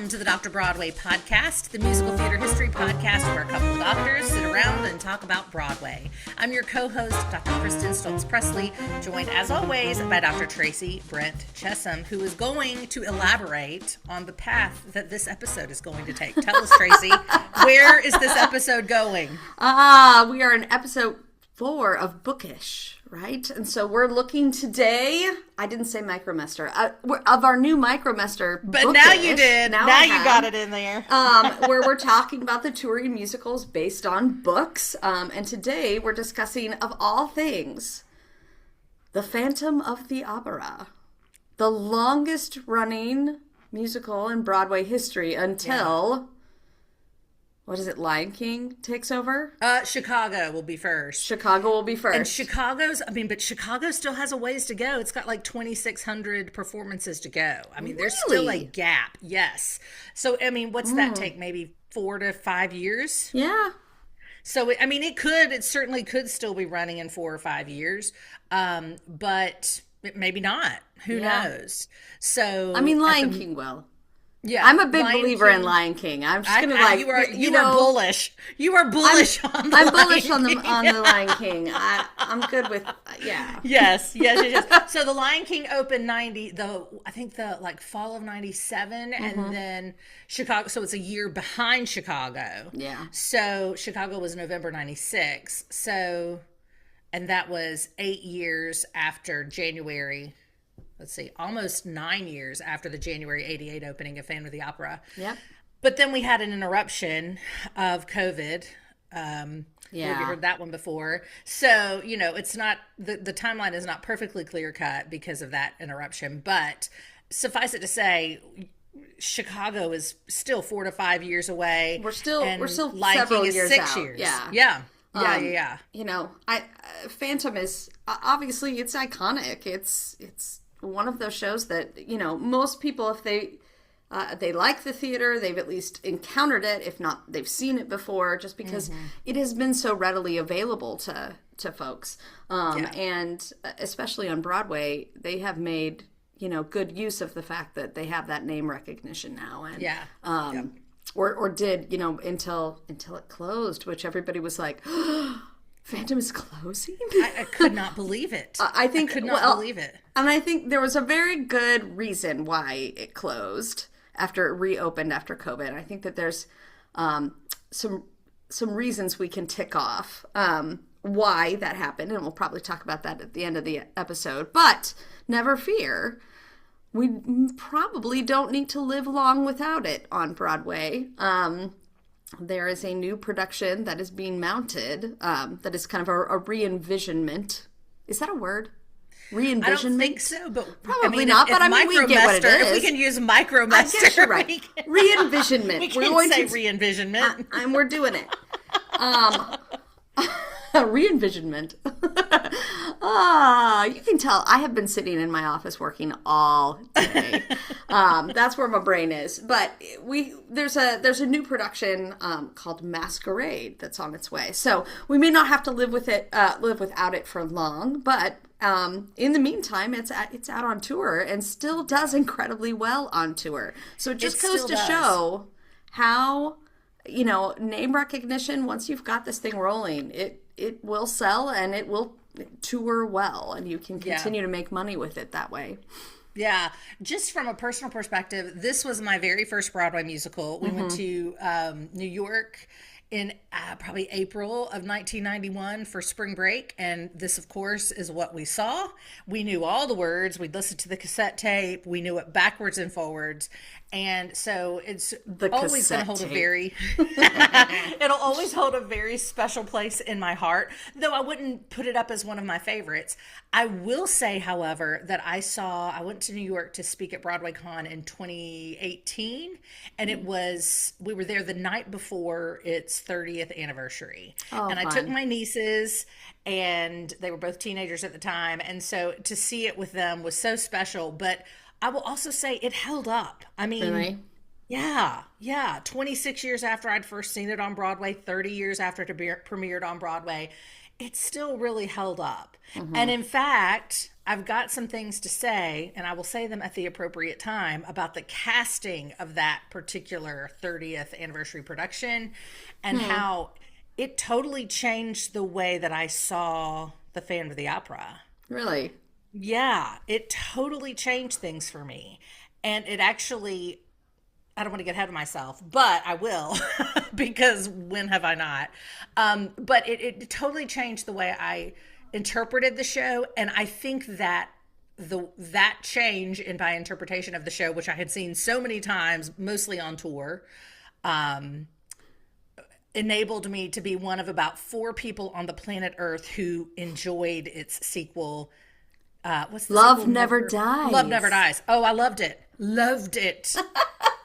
to the Dr. Broadway Podcast, the musical theater history podcast where a couple of doctors sit around and talk about Broadway. I'm your co-host, Dr. Kristin Stultz Pressley, joined as always by Dr. Tracey Brent-Chessum, who is going to elaborate on the path that this episode is going to take. Tell us, Tracey, where is this episode going? We are in episode 4 of Bookish. Right? And so we're looking today, I didn't say micromester, of our new micromester But Bookish. Now you did. Now you got it in there. Where we're talking about the touring musicals based on books. And today we're discussing, of all things, The Phantom of the Opera. The longest running musical in Broadway history until... What is it, Lion King takes over? Chicago will be first. And Chicago still has a ways to go. It's got like 2,600 performances to go. I mean, there's Really? still a gap. Yes. So, I mean, what's that take? Maybe 4 to 5 years? Yeah. So, I mean, it certainly could still be running in 4 or 5 years. But maybe not. Who knows? So, I mean, Lion King will. Yeah, I'm a big believer in Lion King. I'm just gonna you are bullish. You are bullish on the Lion King. on the Lion King. I'm good with Yes. So the Lion King opened I think the fall of 97, and then Chicago. So it's a year behind Chicago. Yeah. So Chicago was November 96. So, and that was 8 years after January. Let's see, almost 9 years after the January 88 opening of Phantom of the Opera. Yep. But then we had an interruption of COVID. Have you heard that one before? So, it's not, the timeline is not perfectly clear cut because of that interruption. But suffice it to say, Chicago is still 4 to 5 years away. We're still Lion several King is years 6 out. years. Yeah. Yeah. Phantom is, obviously, it's iconic. It's one of those shows that, most people, if they like the theater, they've at least encountered it. If not, they've seen it before, just because it has been so readily available to folks. And especially on Broadway, they have made, good use of the fact that they have that name recognition now. And, or did, until it closed, which everybody was like, Phantom is closing? I could not believe it. I could not believe it. And I think there was a very good reason why it closed after it reopened after COVID. I think that there's some reasons we can tick off why that happened, and we'll probably talk about that at the end of the episode. But never fear, we probably don't need to live long without it on Broadway. There is a new production that is being mounted that is kind of a re-envisionment. Is that a word? Re-envisionment? I don't think so, but probably not. But we get what it is. If we can use micromester, I guess you're right. Re-envisionment. We can say re-envisionment, and we're doing it. Re-envisionment. You can tell I have been sitting in my office working all day. That's where my brain is. But there's a new production called Masquerade that's on its way. So we may not have to live without it for long, but in the meantime, it's out on tour and still does incredibly well on tour. So it just goes to show how, name recognition, once you've got this thing rolling, it will sell and it will tour well, and you can continue to make money with it that way. Yeah. Just from a personal perspective, this was my very first Broadway musical. We went to New York in probably April of 1991 for spring break. And this, of course, is what we saw. We knew all the words. We'd listened to the cassette tape. We knew it backwards and forwards. And so it's always going to hold it'll always hold a very special place in my heart, though I wouldn't put it up as one of my favorites. I will say, however, that I went to New York to speak at Broadway Con in 2018, and we were there the night before its 30th anniversary. And I took my nieces, and they were both teenagers at the time. And so to see it with them was so special, but I will also say it held up. I mean, really? Yeah. 26 years after I'd first seen it on Broadway, 30 years after it premiered on Broadway, it still really held up. And in fact, I've got some things to say, and I will say them at the appropriate time, about the casting of that particular 30th anniversary production and how it totally changed the way that I saw the Phantom of the Opera. Really? Yeah, it totally changed things for me. And it actually, I don't want to get ahead of myself, but I will, because when have I not? But it totally changed the way I interpreted the show. And I think that that change in my interpretation of the show, which I had seen so many times, mostly on tour, enabled me to be one of about 4 people on the planet Earth who enjoyed its sequel. What's the Love sequel? Never Dies. Love Never Dies. Oh, I loved it. Loved it.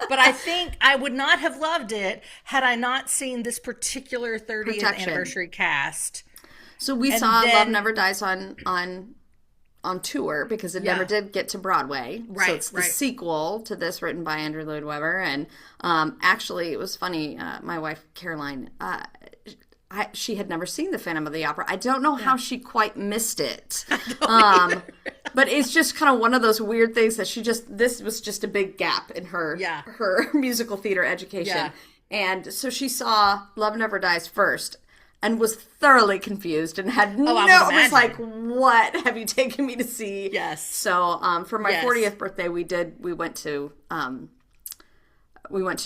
But I think I would not have loved it had I not seen this particular 30th anniversary cast. So we saw Love Never Dies on tour because it never did get to Broadway. Right, so it's the sequel to this, written by Andrew Lloyd Webber. And actually, it was funny. My wife, Caroline, she had never seen the Phantom of the Opera. I don't know how she quite missed it. But it's just kind of one of those weird things that this was just a big gap in her musical theater education. Yeah. And so she saw Love Never Dies first and was thoroughly confused and had was like, what have you taken me to see? Yes. So for my 40th birthday, we went to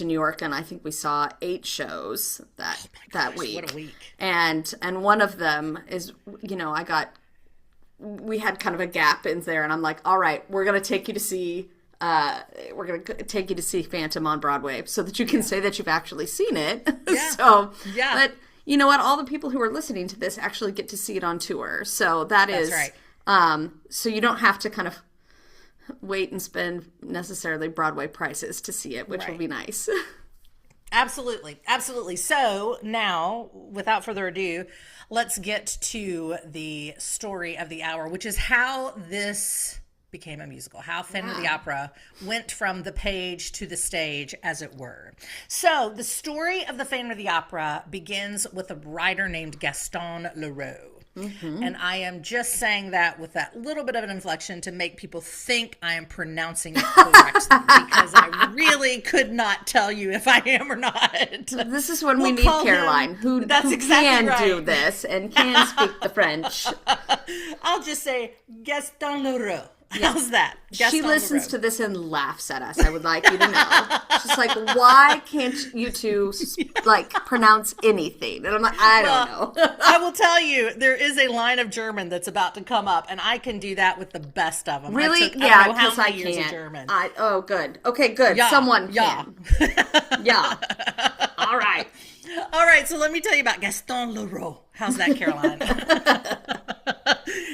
New York, and I think we saw 8 shows that week. What a week. And one of them is, we had kind of a gap in there, and I'm like, all right, we're going to take you to see Phantom on Broadway so that you can say that you've actually seen it. Yeah. But you know what? All the people who are listening to this actually get to see it on tour. So that's right. So you don't have to kind of wait and spend necessarily Broadway prices to see it, which will be nice. Absolutely. Absolutely. So now, without further ado, let's get to the story of the hour, which is how this became a musical, how Phantom of the Opera went from the page to the stage, as it were. So the story of the Phantom of the Opera begins with a writer named Gaston Leroux. Mm-hmm. And I am just saying that with that little bit of an inflection to make people think I am pronouncing it correctly, because I really could not tell you if I am or not. This is when we need Caroline, who can do this and can speak the French. I'll just say Gaston Leroux. How's that? She listens to this and laughs at us. I would like you to know. She's like, why can't you two pronounce anything? And I'm like, I don't know. I will tell you, there is a line of German that's about to come up, and I can do that with the best of them. Really? Because I can't. German. Oh, good. Okay, good. Yeah, someone can. Yeah. All right. All right, so let me tell you about Gaston Leroux. How's that, Caroline?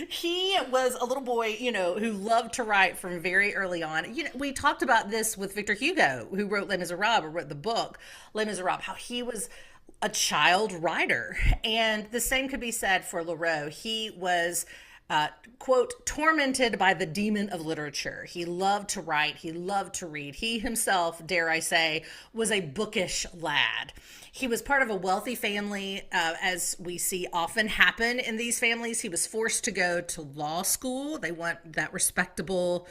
He was a little boy, who loved to write from very early on. We talked about this with Victor Hugo, who wrote Les Miserables, or wrote the book Les Miserables, how he was a child writer. And the same could be said for Leroux. He was, quote, tormented by the demon of literature. He loved to write. He loved to read. He himself, dare I say, was a bookish lad. He was part of a wealthy family, as we see often happen in these families. He was forced to go to law school. They want that respectable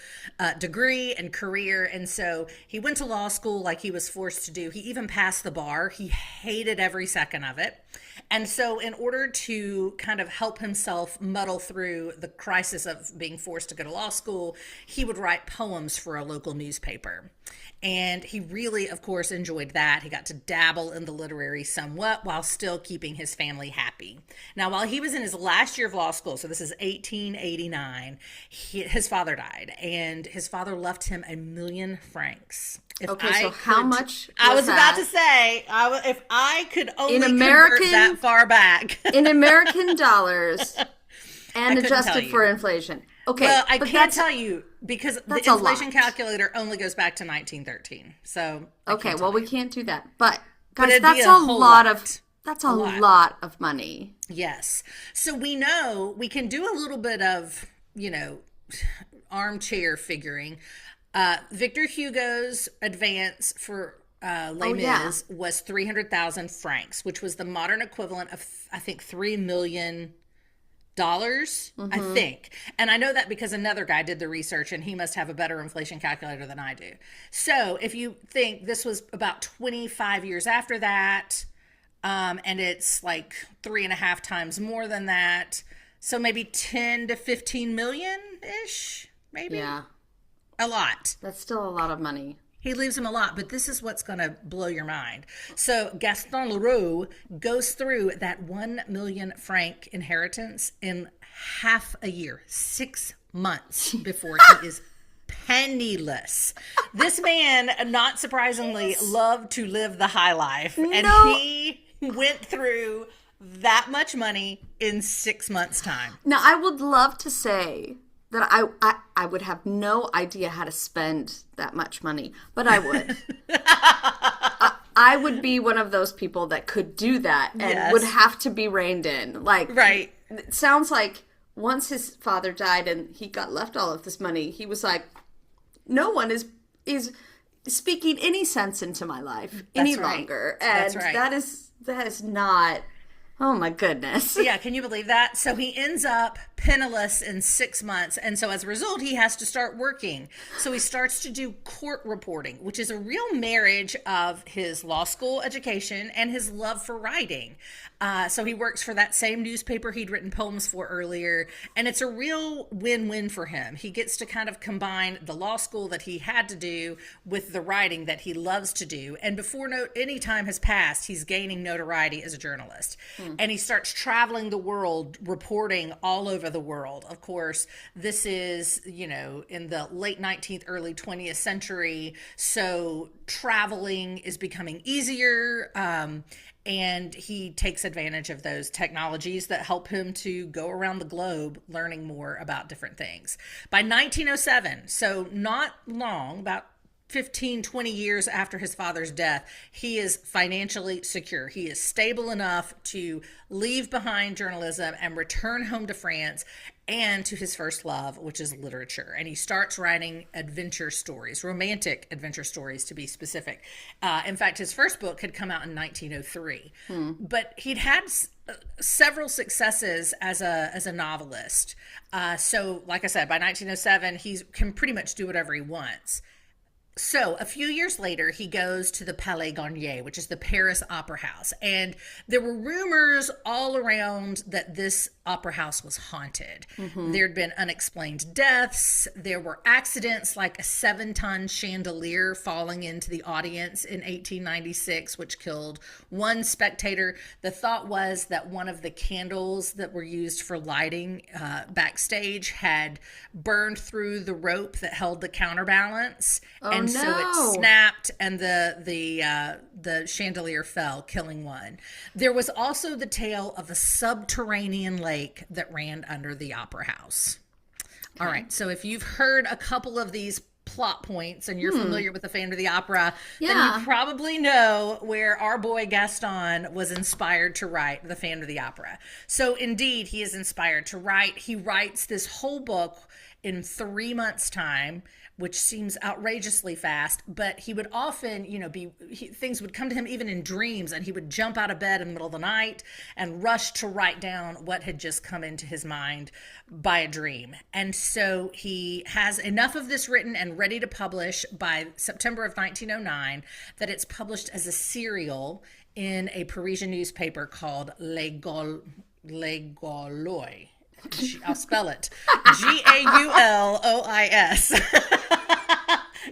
degree and career. And so he went to law school like he was forced to do. He even passed the bar. He hated every second of it. And so in order to kind of help himself muddle through the crisis of being forced to go to law school, he would write poems for a local newspaper. And he really, of course, enjoyed that. He got to dabble in the literary somewhat while still keeping his family happy. Now, while he was in his last year of law school, so this is 1889, his father died. And his father left him 1,000,000 francs. How much I was about to say, if I could only convert that far back. In American dollars and adjusted for inflation. Okay, well, I can't tell you because the inflation calculator only goes back to 1913. So we can't do that. But guys, that's a lot of money. Yes. So we know we can do a little bit of, armchair figuring. Victor Hugo's advance for Les Mis was 300,000 francs, which was the modern equivalent of, I think, $3 million I think. And I know that because another guy did the research and he must have a better inflation calculator than I do. So if you think this was about 25 years after that, and it's like 3.5 times more than that. So maybe 10 to 15 million-ish, maybe? Yeah. A lot. That's still a lot of money. He leaves him a lot, but this is what's going to blow your mind. So Gaston Leroux goes through that 1 million franc inheritance in half a year, 6 months before he is penniless. This man, not surprisingly, loved to live the high life. And he went through that much money in 6 months' time. Now, I would love to say that I would have no idea how to spend that much money, but I would. I would be one of those people that could do that and would have to be reined in. Like, right. It sounds like once his father died and he got left all of this money, he was like, no one is speaking any sense into my life any longer. And that is not... Oh, my goodness. Yeah, can you believe that? So he ends up penniless in 6 months. And so as a result, he has to start working. So he starts to do court reporting, which is a real marriage of his law school education and his love for writing. So he works for that same newspaper he'd written poems for earlier. And it's a real win-win for him. He gets to kind of combine the law school that he had to do with the writing that he loves to do. And before any time has passed, he's gaining notoriety as a journalist. And he starts traveling the world, reporting all over the world. Of course, this is, in the late 19th, early 20th century. So traveling is becoming easier. And he takes advantage of those technologies that help him to go around the globe learning more about different things. By 1907, so not long, about 15, 20 years after his father's death, he is financially secure. He is stable enough to leave behind journalism and return home to France and to his first love, which is literature. And he starts writing adventure stories, romantic adventure stories to be specific. In fact, his first book had come out in 1903. But he'd had several successes as a novelist. So, like I said, by 1907, he can pretty much do whatever he wants. So a few years later, he goes to the Palais Garnier, which is the Paris Opera House. And there were rumors all around that this opera house was haunted. There'd been unexplained deaths. There were accidents like a 7-ton chandelier falling into the audience in 1896, which killed one spectator. The thought was that one of the candles that were used for lighting backstage had burned through the rope that held the counterbalance. And so it snapped and the chandelier fell, killing one. There was also the tale of a subterranean lake that ran under the opera house. Okay. All right. So if you've heard a couple of these plot points and you're familiar with the Phantom of the Opera, then you probably know where our boy Gaston was inspired to write the Phantom of the Opera. So indeed, he is inspired to write. He writes this whole book in 3 months' time, which seems outrageously fast, but he would often, things would come to him even in dreams, and he would jump out of bed in the middle of the night and rush to write down what had just come into his mind by a dream. And so he has enough of this written and ready to publish by September of 1909 that it's published as a serial in a Parisian newspaper called Les Gaulois. I'll spell it.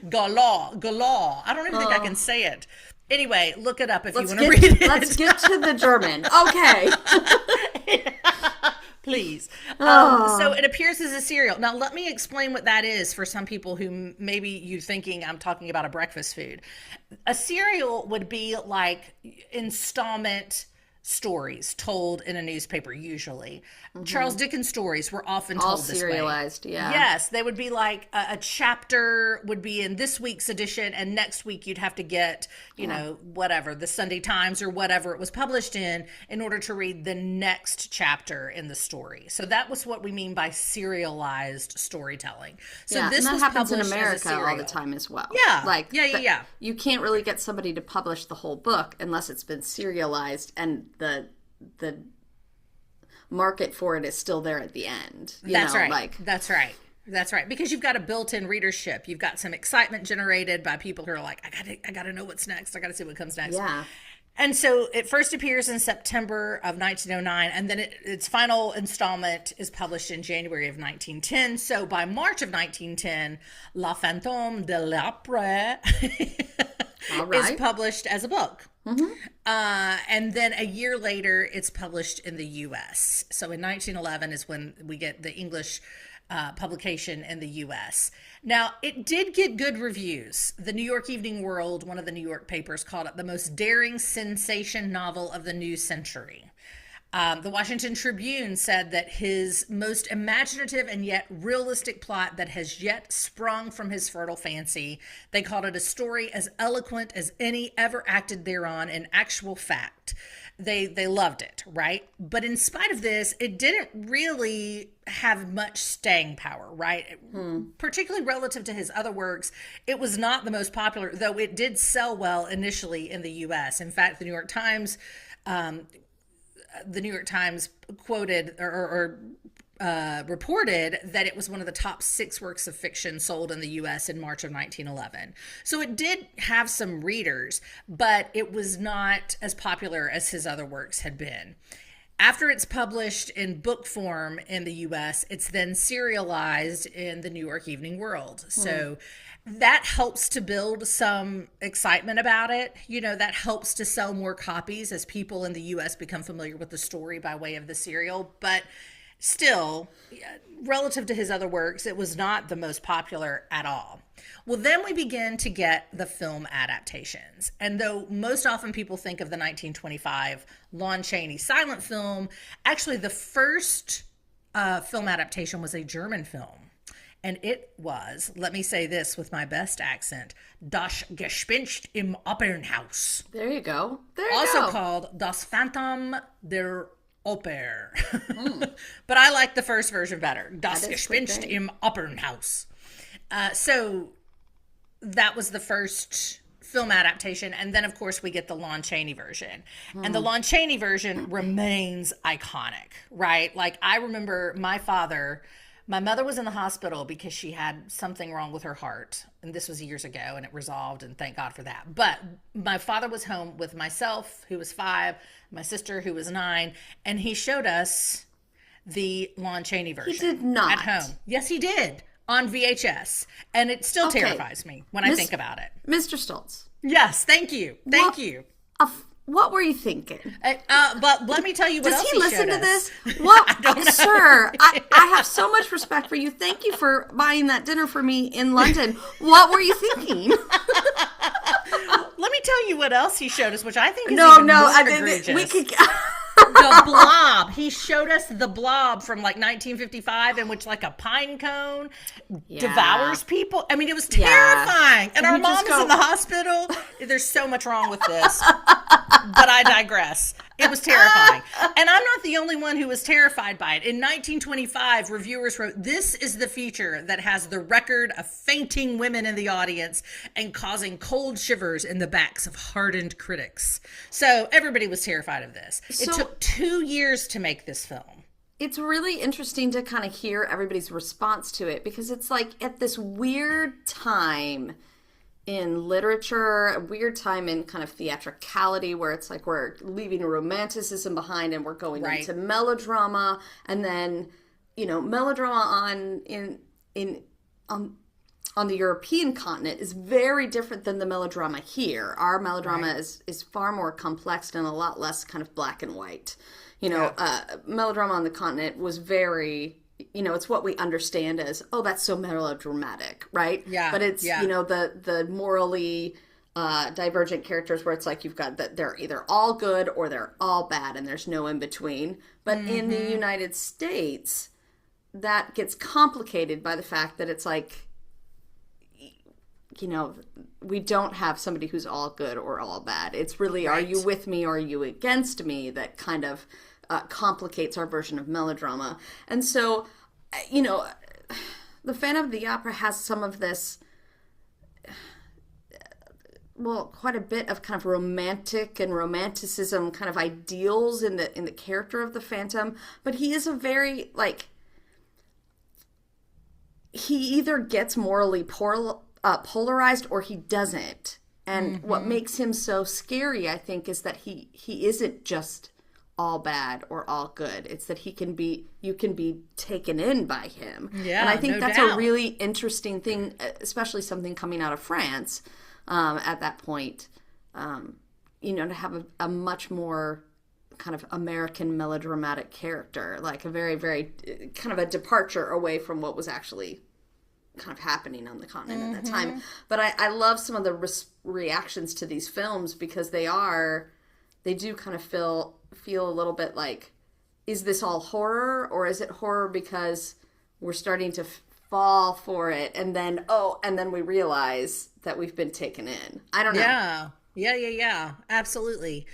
Gaulois. Gaulois. I don't even think I can say it. Anyway, look it up if you want to read it. Let's get to the German. Okay. Please. So it appears as a serial. Now, let me explain what that is for some people who maybe you thinking I'm talking about a breakfast food. A serial would be like installment stories told in a newspaper usually. Charles Dickens stories were often told this way. All serialized, yeah. Yes, they would be like a chapter would be in this week's edition, and next week you'd have to get, whatever, the Sunday Times or whatever it was published in order to read the next chapter in the story. So that was what we mean by serialized storytelling. So this and that was happens in published America all the time as well. Yeah. Yeah. You can't really get somebody to publish the whole book unless it's been serialized, and market for it is still there at the end. That's right. That's right. That's right. Because you've got a built-in readership. You've got some excitement generated by people who are like, I gotta know what's next. I gotta see what comes next. Yeah. And so it first appears in September of 1909, and then its final installment is published in January of 1910. So by March of 1910, La Fantôme de l'Opéra is published as a book. Mm-hmm. And then a year later, it's published in the U.S. So in 1911 is when we get the English publication in the U.S. Now, it did get good reviews. The New York Evening World, one of the New York papers, called it the most daring sensation novel of the new century. The Washington Tribune said that his most imaginative and yet realistic plot that has yet sprung from his fertile fancy. They called it a story as eloquent as any ever acted thereon in actual fact. They loved it, right? But in spite of this, it didn't really have much staying power, right? Particularly relative to his other works, it was not the most popular, though it did sell well initially in the U.S. In fact, the New York Times quoted or reported that it was one of the top 6 works of fiction sold in the U.S. in March of 1911. So it did have some readers, but it was not as popular as his other works had been. After it's published in book form in the U.S., it's then serialized in the New York Evening World. So that helps to build some excitement about it. That helps to sell more copies as people in the U.S. become familiar with the story by way of the serial. But still, relative to his other works, it was not the most popular at all. Well, then we begin to get the film adaptations. And though most often people think of the 1925 Lon Chaney silent film, actually the first film adaptation was a German film. And it was, let me say this with my best accent, Das Gespenst im Opernhaus. There you go. Also called Das Phantom der Oper. But I like the first version better. Das Gespenst im Opernhaus. So that was the first film adaptation. And then, of course, we get the Lon Chaney version. And the Lon Chaney version remains iconic, right? Like, I remember my mother was in the hospital because she had something wrong with her heart. And this was years ago, and it resolved, and thank God for that. But my father was home with myself, who was 5, my sister, who was 9, and he showed us the Lon Chaney version. He did not. At home. Yes, he did. On VHS. And it still terrifies me when I think about it. Mr. Stultz. Yes, thank you. Thank you. What were you thinking? But let me tell you what else he showed us. Does he listen to this? What, sir? I have so much respect for you. Thank you for buying that dinner for me in London. What were you thinking? Let me tell you what else he showed us, which I think is more egregious. We could. The Blob. He showed us the Blob from like 1955, in which like a pine cone devours people. I mean, it was terrifying. And our mom is in the hospital. There's so much wrong with this. But I digress. It was terrifying. And I'm not the only one who was terrified by it. In 1925, reviewers wrote, "This is the feature that has the record of fainting women in the audience and causing cold shivers in the backs of hardened critics." So everybody was terrified of this. It took 2 years to make this film. It's really interesting to kind of hear everybody's response to it, because it's like at this weird time in literature, a weird time in kind of theatricality, where it's like we're leaving romanticism behind and we're going into melodrama, and then melodrama on the European continent is very different than the melodrama here. Our melodrama is far more complex and a lot less kind of black and white. Melodrama on the continent was very, it's what we understand as, oh, that's so melodramatic, right? Yeah. But it's, the morally divergent characters where it's like you've got that they're either all good or they're all bad and there's no in between. But in the United States, that gets complicated by the fact that it's like, we don't have somebody who's all good or all bad. It's really, are you with me or are you against me, that kind of complicates our version of melodrama. And so, the Phantom of the Opera has some of this quite a bit of kind of romantic and romanticism kind of ideals in the character of the Phantom, but he is a very, like, he either gets morally polarized or he doesn't. And what makes him so scary, I think, is that he isn't just all bad or all good. It's that you can be taken in by him. Yeah, and I think that's doubt. a really interesting thing, especially something coming out of France at that point, to have a much more kind of American melodramatic character, like a very, very kind of a departure away from what was actually kind of happening on the continent at that time. But I love some of the reactions to these films because they do kind of feel a little bit like, is this all horror, or is it horror because we're starting to fall for it and then we realize that we've been taken in? I don't know. Yeah, absolutely.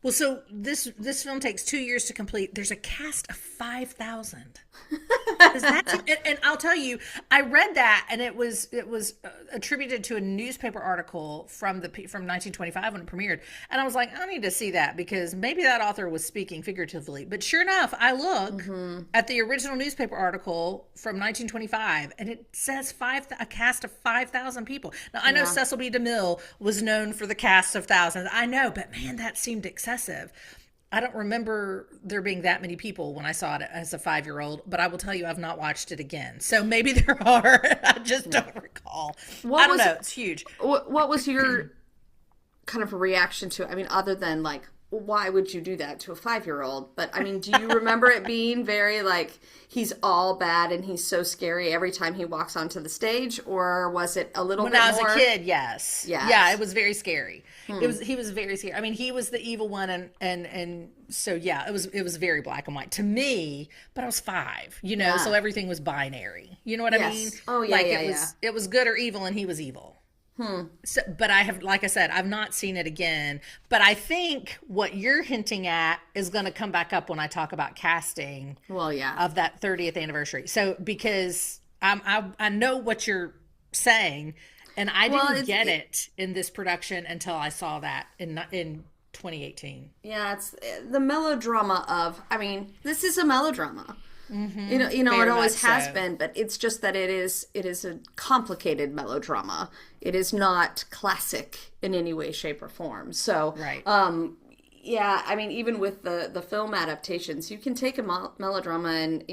Well, so this film takes 2 years to complete. There's a cast of 5,000. And I'll tell you, I read that, and it was attributed to a newspaper article from 1925 when it premiered, and I was like, I need to see that because maybe that author was speaking figuratively. But sure enough, I look at the original newspaper article from 1925, and it says a cast of 5,000 people. Now I know Cecil B. DeMille was known for the cast of thousands. I know, but man, that seemed excessive. I don't remember there being that many people when I saw it as a 5-year-old, but I will tell you I've not watched it again. So maybe there are. I just don't recall. I don't know. It's huge. What was your kind of reaction to it? I mean, other than like, why would you do that to a 5-year-old? But I mean, do you remember it being very like, he's all bad and he's so scary every time he walks onto the stage? Or was it a little bit more? When I was a kid, yes. Yeah, it was very scary. He was very scary. I mean, he was the evil one, and so yeah, it was very black and white to me. But I was 5, so everything was binary. You know what I mean? Oh yeah, it was good or evil, and he was evil. So, but like I said, I've not seen it again. But I think what you're hinting at is going to come back up when I talk about casting. Well, yeah, of that 30th anniversary. So because I know what you're saying, and I didn't get it in this production until I saw that in 2018. Yeah, it's the melodrama of. I mean, this is a melodrama. It always has been, but it's just that it is a complicated melodrama. It is not classic in any way, shape, or form. So, right. I mean, even with the film adaptations, you can take a melodrama and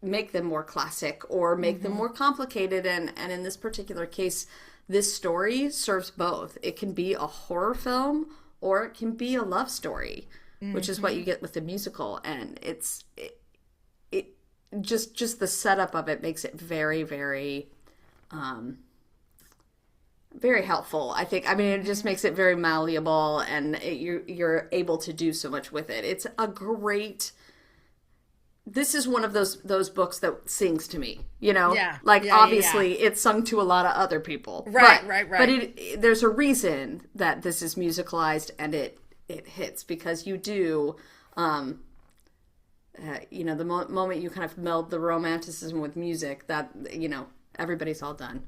make them more classic or make them more complicated. And in this particular case, this story serves both. It can be a horror film or it can be a love story. Which is what you get with the musical, and it just the setup of it makes it very, very, very helpful. I think. I mean, it just makes it very malleable, and you're able to do so much with it. It's a great. This is one of those books that sings to me. Obviously it's sung to a lot of other people. Right. But there's a reason that this is musicalized, and it hits because you do, the moment you kind of meld the romanticism with music, that, everybody's all done.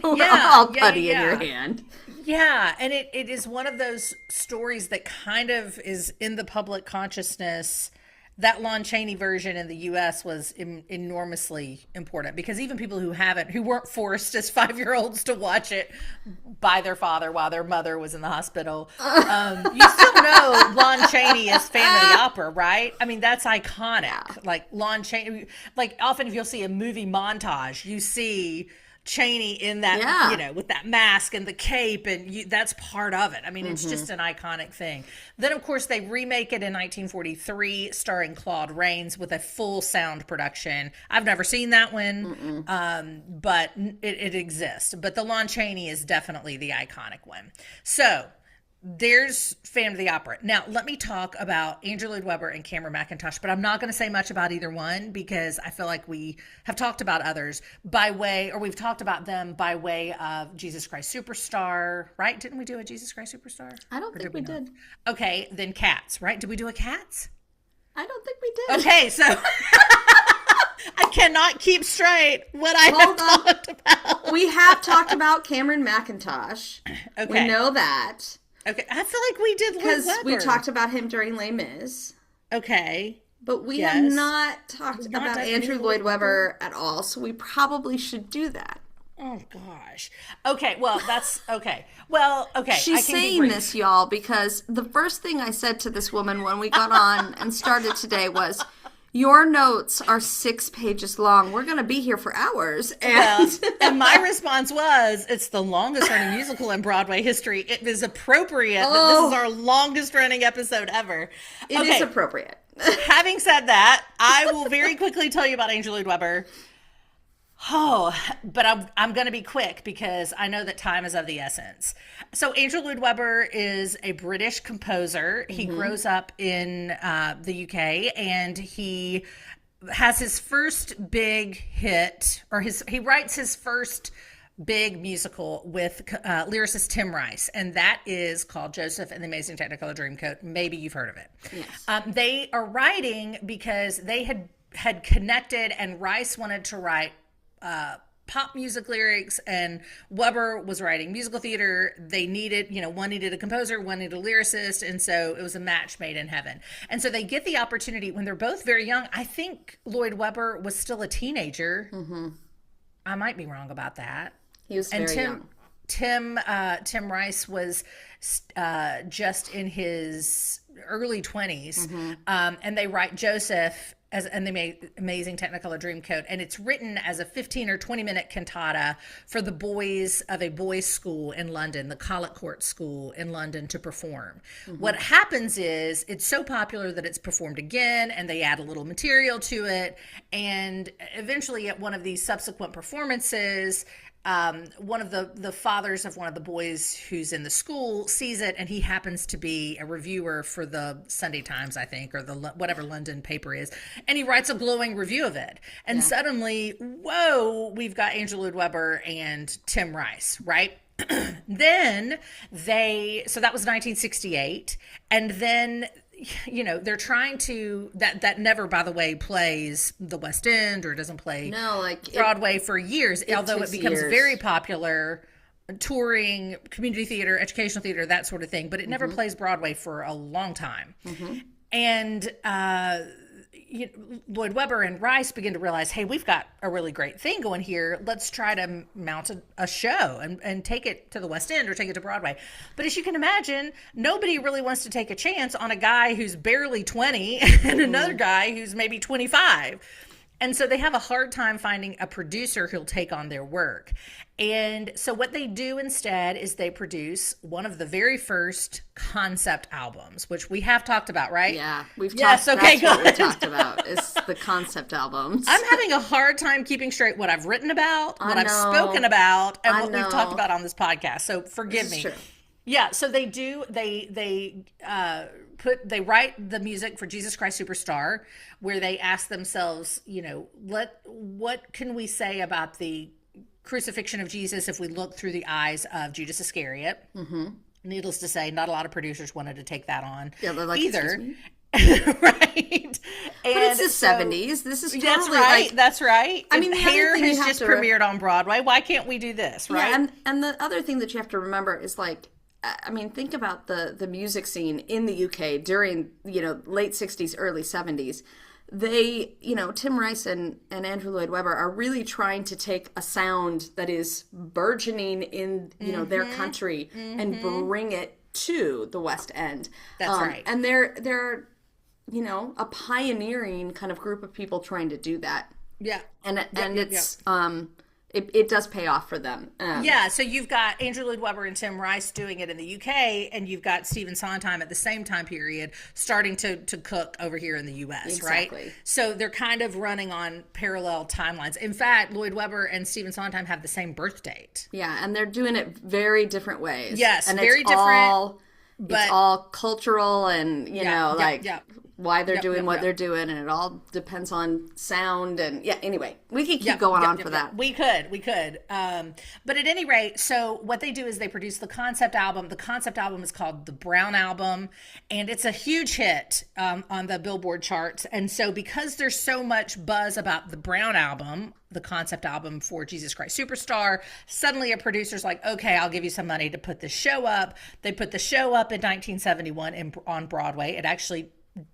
All putty in your hand. Yeah, and it is one of those stories that kind of is in the public consciousness. That Lon Chaney version in the U.S. was enormously important because even people who weren't forced as 5-year-olds to watch it by their father while their mother was in the hospital, you still know Lon Chaney is Phantom of the Opera, right? I mean, that's iconic. Yeah. Like Lon Chaney, like often if you'll see a movie montage, you see Chaney in that, with that mask and the cape, and that's part of it. I mean, it's just an iconic thing. Then, of course, they remake it in 1943, starring Claude Rains with a full sound production. I've never seen that one, but it exists. But the Lon Chaney is definitely the iconic one. So there's Phantom of the Opera. Now, let me talk about Andrew Lloyd Webber and Cameron Mackintosh, but I'm not going to say much about either one because I feel like we have talked about others we've talked about them by way of Jesus Christ Superstar, right? Didn't we do a Jesus Christ Superstar? I don't think we did. Okay, then Cats, right? Did we do a Cats? I don't think we did. Okay, so I cannot keep straight what I have talked about. We have talked about Cameron McIntosh. Okay. We know that. Okay. I feel like we did because we talked about him during Les Mis. Okay. But we have not talked about Andrew Lloyd Webber at all, so we probably should do that. Oh, gosh. Okay, well, that's... Okay. Well, okay. She's saying this, y'all, because the first thing I said to this woman when we got on and started today was, your notes are 6 pages long. We're going to be here for hours. And my response was, it's the longest running musical in Broadway history. It is appropriate that this is our longest running episode ever. It is appropriate. Having said that, I will very quickly tell you about Andrew Lloyd Webber. Oh, but I'm going to be quick because I know that time is of the essence. So Andrew Lloyd Webber is a British composer. He grows up in the UK, and he has his first big hit, or he writes his first big musical with lyricist Tim Rice, and that is called Joseph and the Amazing Technicolor Dreamcoat. Maybe you've heard of it. Yes. They are writing because they had connected, and Rice wanted to write pop music lyrics, and Webber was writing musical theater. They needed, one needed a composer, one needed a lyricist, and so it was a match made in heaven. And so they get the opportunity when they're both very young. I think Lloyd Webber was still a teenager. Mm-hmm. I might be wrong about that. He was very young. Tim Rice was just in his early 20s, and they write Joseph and they made Amazing Technicolor Dreamcoat, and it's written as a 15 or 20-minute cantata for the boys of a boys' school in London, the Collett Court School in London, to perform. What happens is it's so popular that it's performed again, and they add a little material to it, and eventually at one of these subsequent performances, one of the fathers of one of the boys who's in the school sees it, and he happens to be a reviewer for the Sunday Times, I think, or the whatever London paper is, and he writes a glowing review of it. And suddenly, whoa, we've got Andrew Lloyd Webber and Tim Rice, right? So that was 1968, and then they're trying to, that never, by the way, plays the West End or doesn't play Broadway for years, although it becomes very popular, touring, community theater, educational theater, that sort of thing, but it never plays Broadway for a long time. And Lloyd Webber and Rice begin to realize, hey, we've got a really great thing going here. Let's try to mount a show and take it to the West End or take it to Broadway. But as you can imagine, nobody really wants to take a chance on a guy who's barely 20 and another guy who's maybe 25. And so they have a hard time finding a producer who'll take on their work. And so what they do instead is they produce one of the very first concept albums, which we have talked about, right? Yeah, we've talked. Okay, that's what we talked about is the concept albums. I'm having a hard time keeping straight what I've written about, what I've spoken about, and what we've talked about on this podcast. So forgive me. True. Yeah, so they do. They write the music for Jesus Christ Superstar, where they ask themselves, what can we say about the crucifixion of Jesus if we look through the eyes of Judas Iscariot? Needless to say, not a lot of producers wanted to take that on either. Right. But it's the 70s. This is totally that's right. I mean, Hair has just premiered on Broadway. Why can't we do this, right? Yeah, and the other thing that you have to remember is think about the music scene in the UK during, late 60s, early 70s. They, Tim Rice and Andrew Lloyd Webber are really trying to take a sound that is burgeoning in, their country and bring it to the West End. That's right. And they're, a pioneering kind of group of people trying to do that. Yeah. And it's, It does pay off for them. So you've got Andrew Lloyd Webber and Tim Rice doing it in the UK, and you've got Stephen Sondheim at the same time period starting to cook over here in the US, right? So they're kind of running on parallel timelines. In fact, Lloyd Webber and Stephen Sondheim have the same birth date. Yeah, and they're doing it very different ways. Yes, and very different. It's all cultural and, why they're doing what they're doing, and it all depends on sound. And anyway, we could keep going on for that. We could. But at any rate, so what they do is they produce the concept album. The concept album is called the Brown Album, and it's a huge hit on the Billboard charts. And so because there's so much buzz about the Brown Album, the concept album for Jesus Christ Superstar, suddenly a producer's like, okay, I'll give you some money to put the show up. They put the show up in 1971 on Broadway. It actually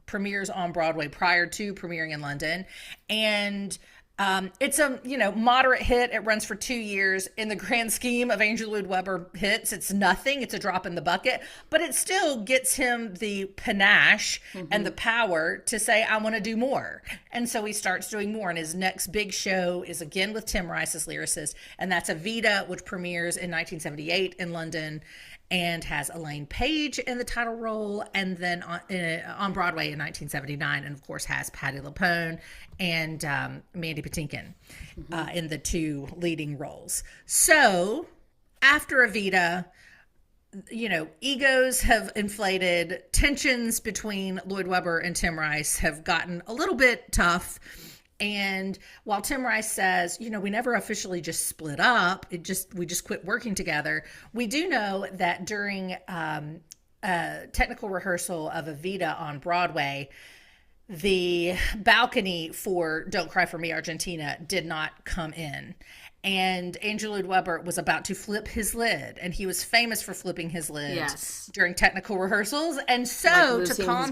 premieres on Broadway prior to premiering in London. And it's a, moderate hit. It runs for 2 years. In the grand scheme of Andrew Lloyd Webber hits, it's nothing. It's a drop in the bucket, but it still gets him the panache and the power to say, I want to do more. And so he starts doing more. And his next big show is again with Tim Rice as lyricist. And that's Evita, which premieres in 1978 in London and has Elaine Page in the title role, and then on Broadway in 1979, and of course has Patti LuPone and Mandy Patinkin in the two leading roles. So after Evita, egos have inflated, tensions between Lloyd Webber and Tim Rice have gotten a little bit tough. And while Tim Rice says, we never officially just split up, we just quit working together, we do know that during technical rehearsal of Evita on Broadway, the balcony for Don't Cry for Me, Argentina did not come in. And Andrew Lloyd Webber was about to flip his lid, and he was famous for flipping his lid during technical rehearsals. And so to calm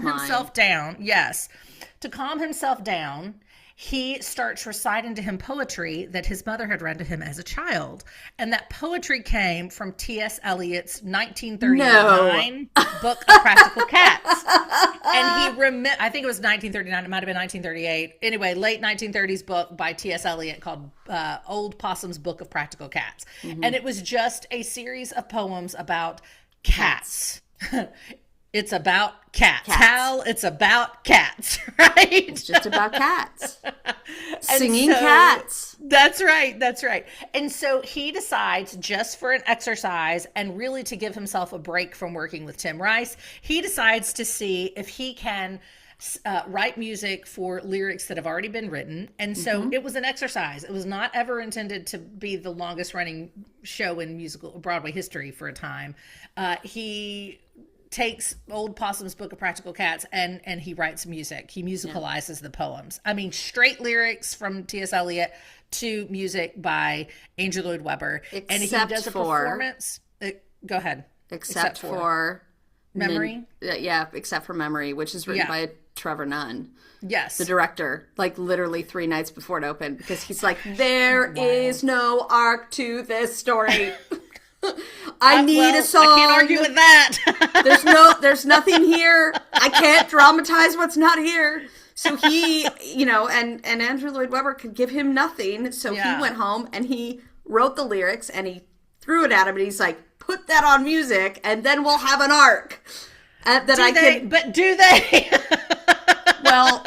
himself down, he starts reciting to him poetry that his mother had read to him as a child. And that poetry came from T.S. Eliot's 1939 book of Practical Cats. And I think it was 1939, it might have been 1938. Anyway, late 1930s book by T.S. Eliot called Old Possum's Book of Practical Cats. And it was just a series of poems about cats. It's about cats. Hal, it's about cats, right? It's just about cats. Singing cats. That's right. And so he decides, just for an exercise and really to give himself a break from working with Tim Rice, he decides to see if he can write music for lyrics that have already been written. And so it was an exercise. It was not ever intended to be the longest running show in musical Broadway history for a time. He takes Old Possum's Book of Practical Cats and he writes music. He musicalizes the poems. I mean, straight lyrics from T.S. Eliot to music by Andrew Lloyd Webber. And he does a performance. Go ahead. Except for Memory. Except for Memory, which is written by Trevor Nunn. Yes. The director, like literally 3 nights before it opened, because he's like, there is no arc to this story. I need a song. I can't argue with that. There's nothing here. I can't dramatize what's not here. So he, and Andrew Lloyd Webber could give him nothing. So he went home and he wrote the lyrics and he threw it at him and he's like, put that on music and then we'll have an arc. But do they? Well,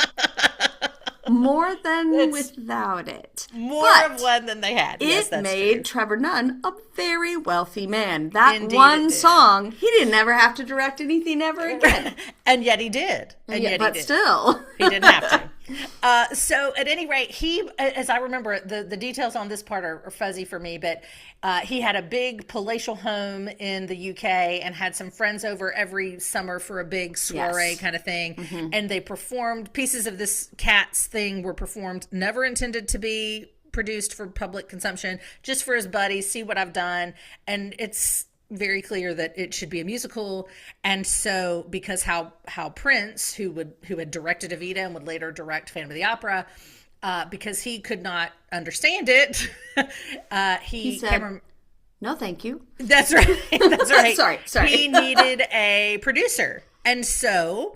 more than without it. More of one than they had. It made Trevor Nunn a very wealthy man. That one song, he didn't ever have to direct anything ever again. And yet he did. But still. He didn't have to. So at any rate, he, as I remember, the details on this part are fuzzy for me, but he had a big palatial home in the UK and had some friends over every summer for a big soiree kind of thing. And they performed pieces of this Cats thing were performed, never intended to be produced for public consumption, just for his buddies, see what I've done. And it's very clear that it should be a musical. And so because how Prince, who had directed Evita and would later direct Phantom of the Opera, because he could not understand it, he said, no, thank you. That's right. That's right. Sorry. He needed a producer. And so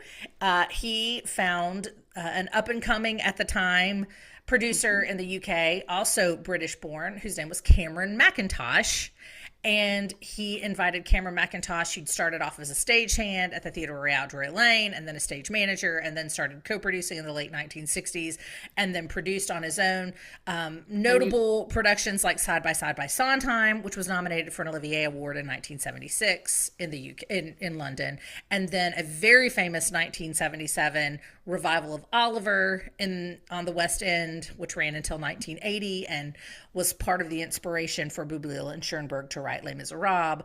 he found an up-and-coming, at the time, producer in the UK, also British-born, whose name was Cameron McIntosh. And he invited Cameron Mackintosh, who'd started off as a stagehand at the Theatre Royal Drury Lane, and then a stage manager, and then started co-producing in the late 1960s, and then produced on his own notable productions like Side by Side by Sondheim, which was nominated for an Olivier Award in 1976 in the UK, in London, and then a very famous 1977 revival of Oliver on the West End, which ran until 1980 and was part of the inspiration for Boublil and Schoenberg to write Les Miserables.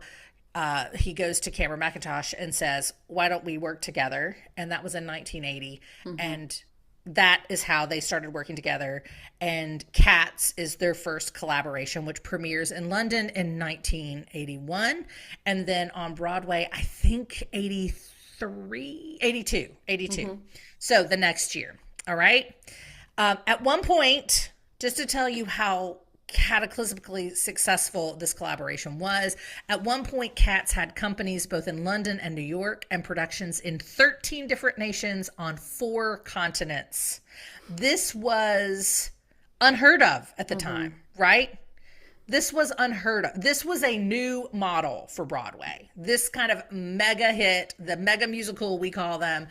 He goes to Cameron Mackintosh and says, why don't we work together? And that was in 1980. And that is how they started working together. And Cats is their first collaboration, which premieres in London in 1981. And then on Broadway, I think 82. So the next year. All right. At one point, just to tell you how cataclysmically successful this collaboration was, at one point Cats had companies both in London and New York and productions in 13 different nations on 4 continents. This was unheard of at the time, right? This was unheard of. This was a new model for Broadway. This kind of mega hit, the mega musical we call them,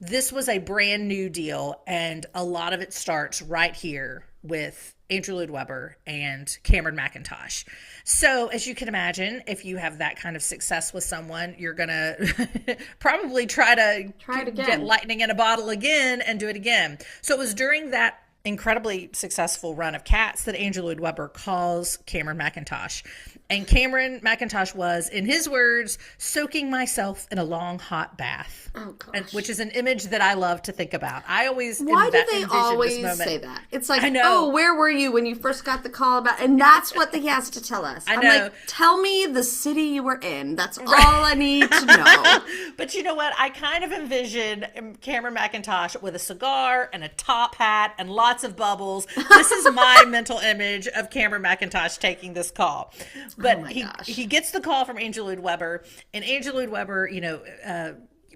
this was a brand new deal, and a lot of it starts right here with Andrew Lloyd Webber and Cameron Mackintosh. So as you can imagine, if you have that kind of success with someone, you're going to probably try to get lightning in a bottle again and do it again. So it was during that incredibly successful run of Cats that Andrew Lloyd Webber calls Cameron Mackintosh. And Cameron Mackintosh was, in his words, soaking myself in a long hot bath. Oh, gosh. Which is an image that I love to think about. I always Why do they always say that? It's like, oh, where were you when you first got the call about, and that's what he has to tell us. I'm like, tell me the city you were in. That's all I need to know. But you know what? I kind of envision Cameron Mackintosh with a cigar and a top hat and lots of bubbles. This is my mental image of Cameron Mackintosh taking this call. But he gets the call from Andrew Lloyd Webber, and Andrew Lloyd Webber,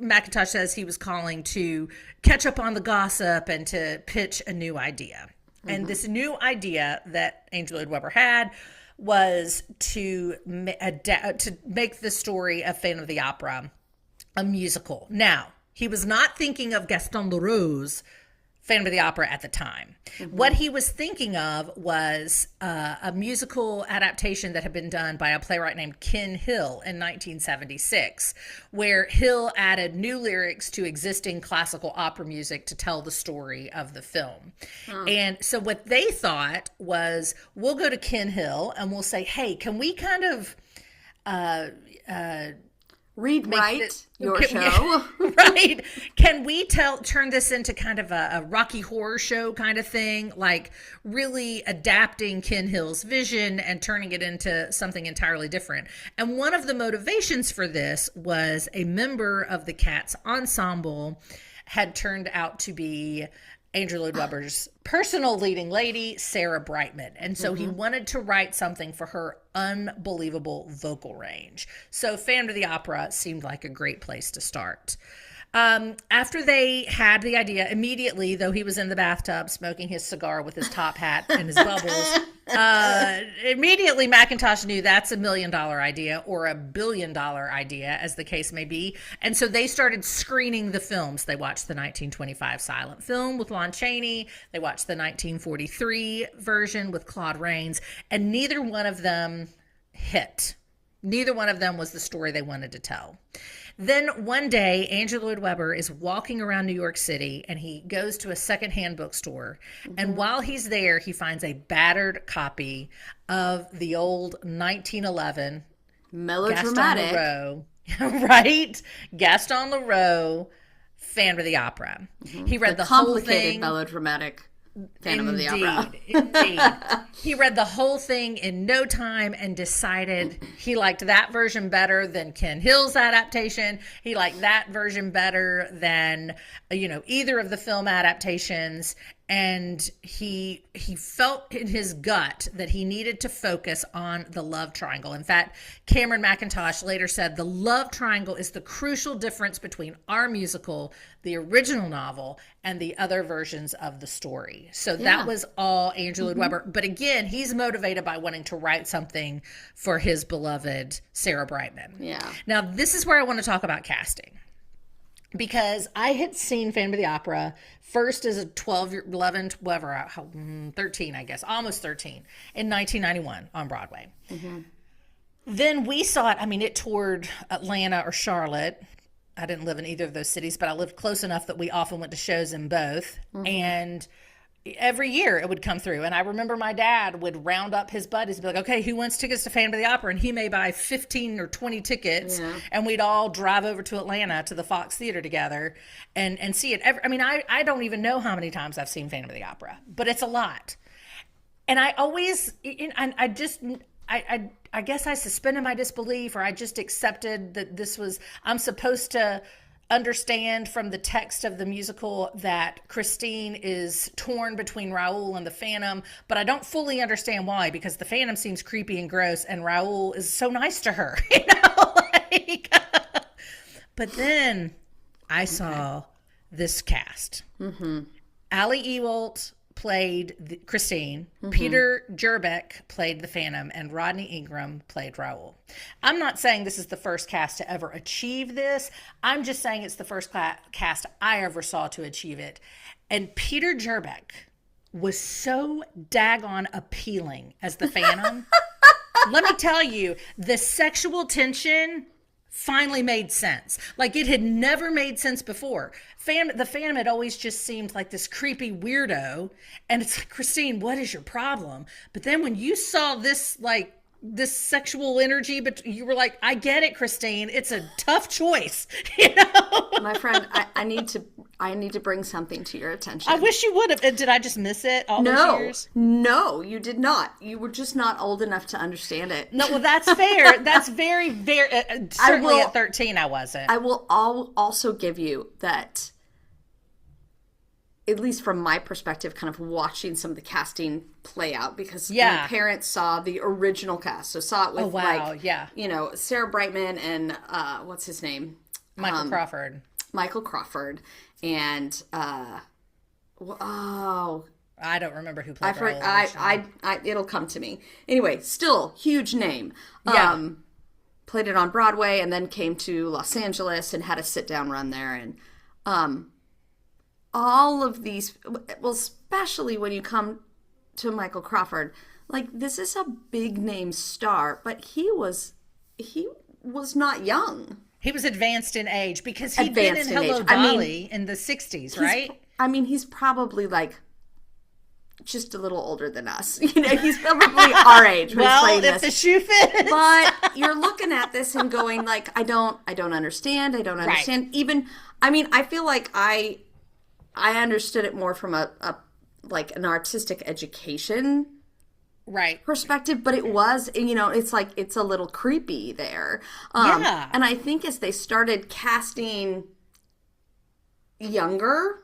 Mackintosh says he was calling to catch up on the gossip and to pitch a new idea. And this new idea that Andrew Lloyd Webber had was to make the story of Phantom of the Opera a musical. Now, he was not thinking of Gaston Leroux's Phantom of the Opera at the time. What he was thinking of was a musical adaptation that had been done by a playwright named Ken Hill in 1976, where Hill added new lyrics to existing classical opera music to tell the story of the film. And so what they thought was, we'll go to Ken Hill and we'll say, hey, can we kind of rewrite your show? Right. Can we turn this into kind of a Rocky Horror Show kind of thing, like really adapting Ken Hill's vision and turning it into something entirely different? And one of the motivations for this was a member of the Cats ensemble had turned out to be Andrew Lloyd Webber's personal leading lady, Sarah Brightman. And so he wanted to write something for her unbelievable vocal range. So Phantom of the Opera seemed like a great place to start. After they had the idea, immediately, though he was in the bathtub smoking his cigar with his top hat and his bubbles, immediately Mackintosh knew that's $1 million idea or $1 billion idea, as the case may be. And so they started screening the films. They watched the 1925 silent film with Lon Chaney. They watched the 1943 version with Claude Rains, and neither one of them hit. Neither one of them was the story they wanted to tell. Then one day, Andrew Lloyd Webber is walking around New York City, and he goes to a secondhand bookstore. And while he's there, he finds a battered copy of the old 1911 melodramatic, Gaston Leroux, right? Gaston Leroux, Phantom of the Opera. He read the whole thing. Melodramatic Phantom of the Opera. Indeed. He read the whole thing in no time and decided he liked that version better than Ken Hill's adaptation. He liked that version better than, either of the film adaptations. and he felt in his gut that he needed to focus on the love triangle. In fact, Cameron Mackintosh later said the love triangle is the crucial difference between our musical, the original novel, and the other versions of the story. So that was all Andrew Lloyd Webber. But again, he's motivated by wanting to write something for his beloved Sarah Brightman. Yeah. Now, this is where I want to talk about casting. Because I had seen Phantom of the Opera first as a 12, 11, whatever, 13, I guess, almost 13, in 1991 on Broadway. Mm-hmm. Then we saw it, it toured Atlanta or Charlotte. I didn't live in either of those cities, but I lived close enough that we often went to shows in both. Mm-hmm. And every year it would come through. And I remember my dad would round up his buddies and be like, okay, who wants tickets to Phantom of the Opera? And he may buy 15 or 20 tickets. Yeah. And we'd all drive over to Atlanta to the Fox Theater together and see it. I don't even know how many times I've seen Phantom of the Opera, but it's a lot. And I always, I guess I suspended my disbelief, or I just accepted that I'm supposed to understand from the text of the musical that Christine is torn between Raoul and the Phantom, but I don't fully understand why, because the Phantom seems creepy and gross and Raoul is so nice to her, But then I saw this cast. Mm-hmm. Ali Ewoldt played Christine, mm-hmm. Peter Jerbeck played the Phantom, and Rodney Ingram played Raoul. I'm not saying this is the first cast to ever achieve this. I'm just saying it's the first cast I ever saw to achieve it. And Peter Jerbeck was so daggone appealing as the Phantom. Let me tell you, the sexual tension finally made sense. Like, it had never made sense before. The Phantom had always just seemed like this creepy weirdo. And it's like, Christine, what is your problem? But then when you saw this sexual energy, but you were like, I get it, Christine. It's a tough choice. My friend, I need to bring something to your attention. I wish you would have. Did I just miss it all those years? No, you did not. You were just not old enough to understand it. No, well, that's fair. That's very, very, certainly at 13 I wasn't. I will also give you that, at least from my perspective, kind of watching some of the casting play out, because my parents saw the original cast. So saw it with Sarah Brightman and what's his name? Michael Crawford. And I don't remember who played Raoul. It'll come to me. Anyway, still huge name. Yeah. Played it on Broadway and then came to Los Angeles and had a sit down run there, and all of these, well, especially when you come to Michael Crawford, like, this is a big name star, but he was not young. He was advanced in age because he'd been in Hello, Dolly in the 60s, right? He's probably like just a little older than us. He's probably our age when he's playing this. The shoe fits. But you're looking at this and going like, I don't understand. I don't understand. Right. Even, I feel like I understood it more from an artistic education perspective, but it was, it's like, it's a little creepy there. And I think as they started casting younger,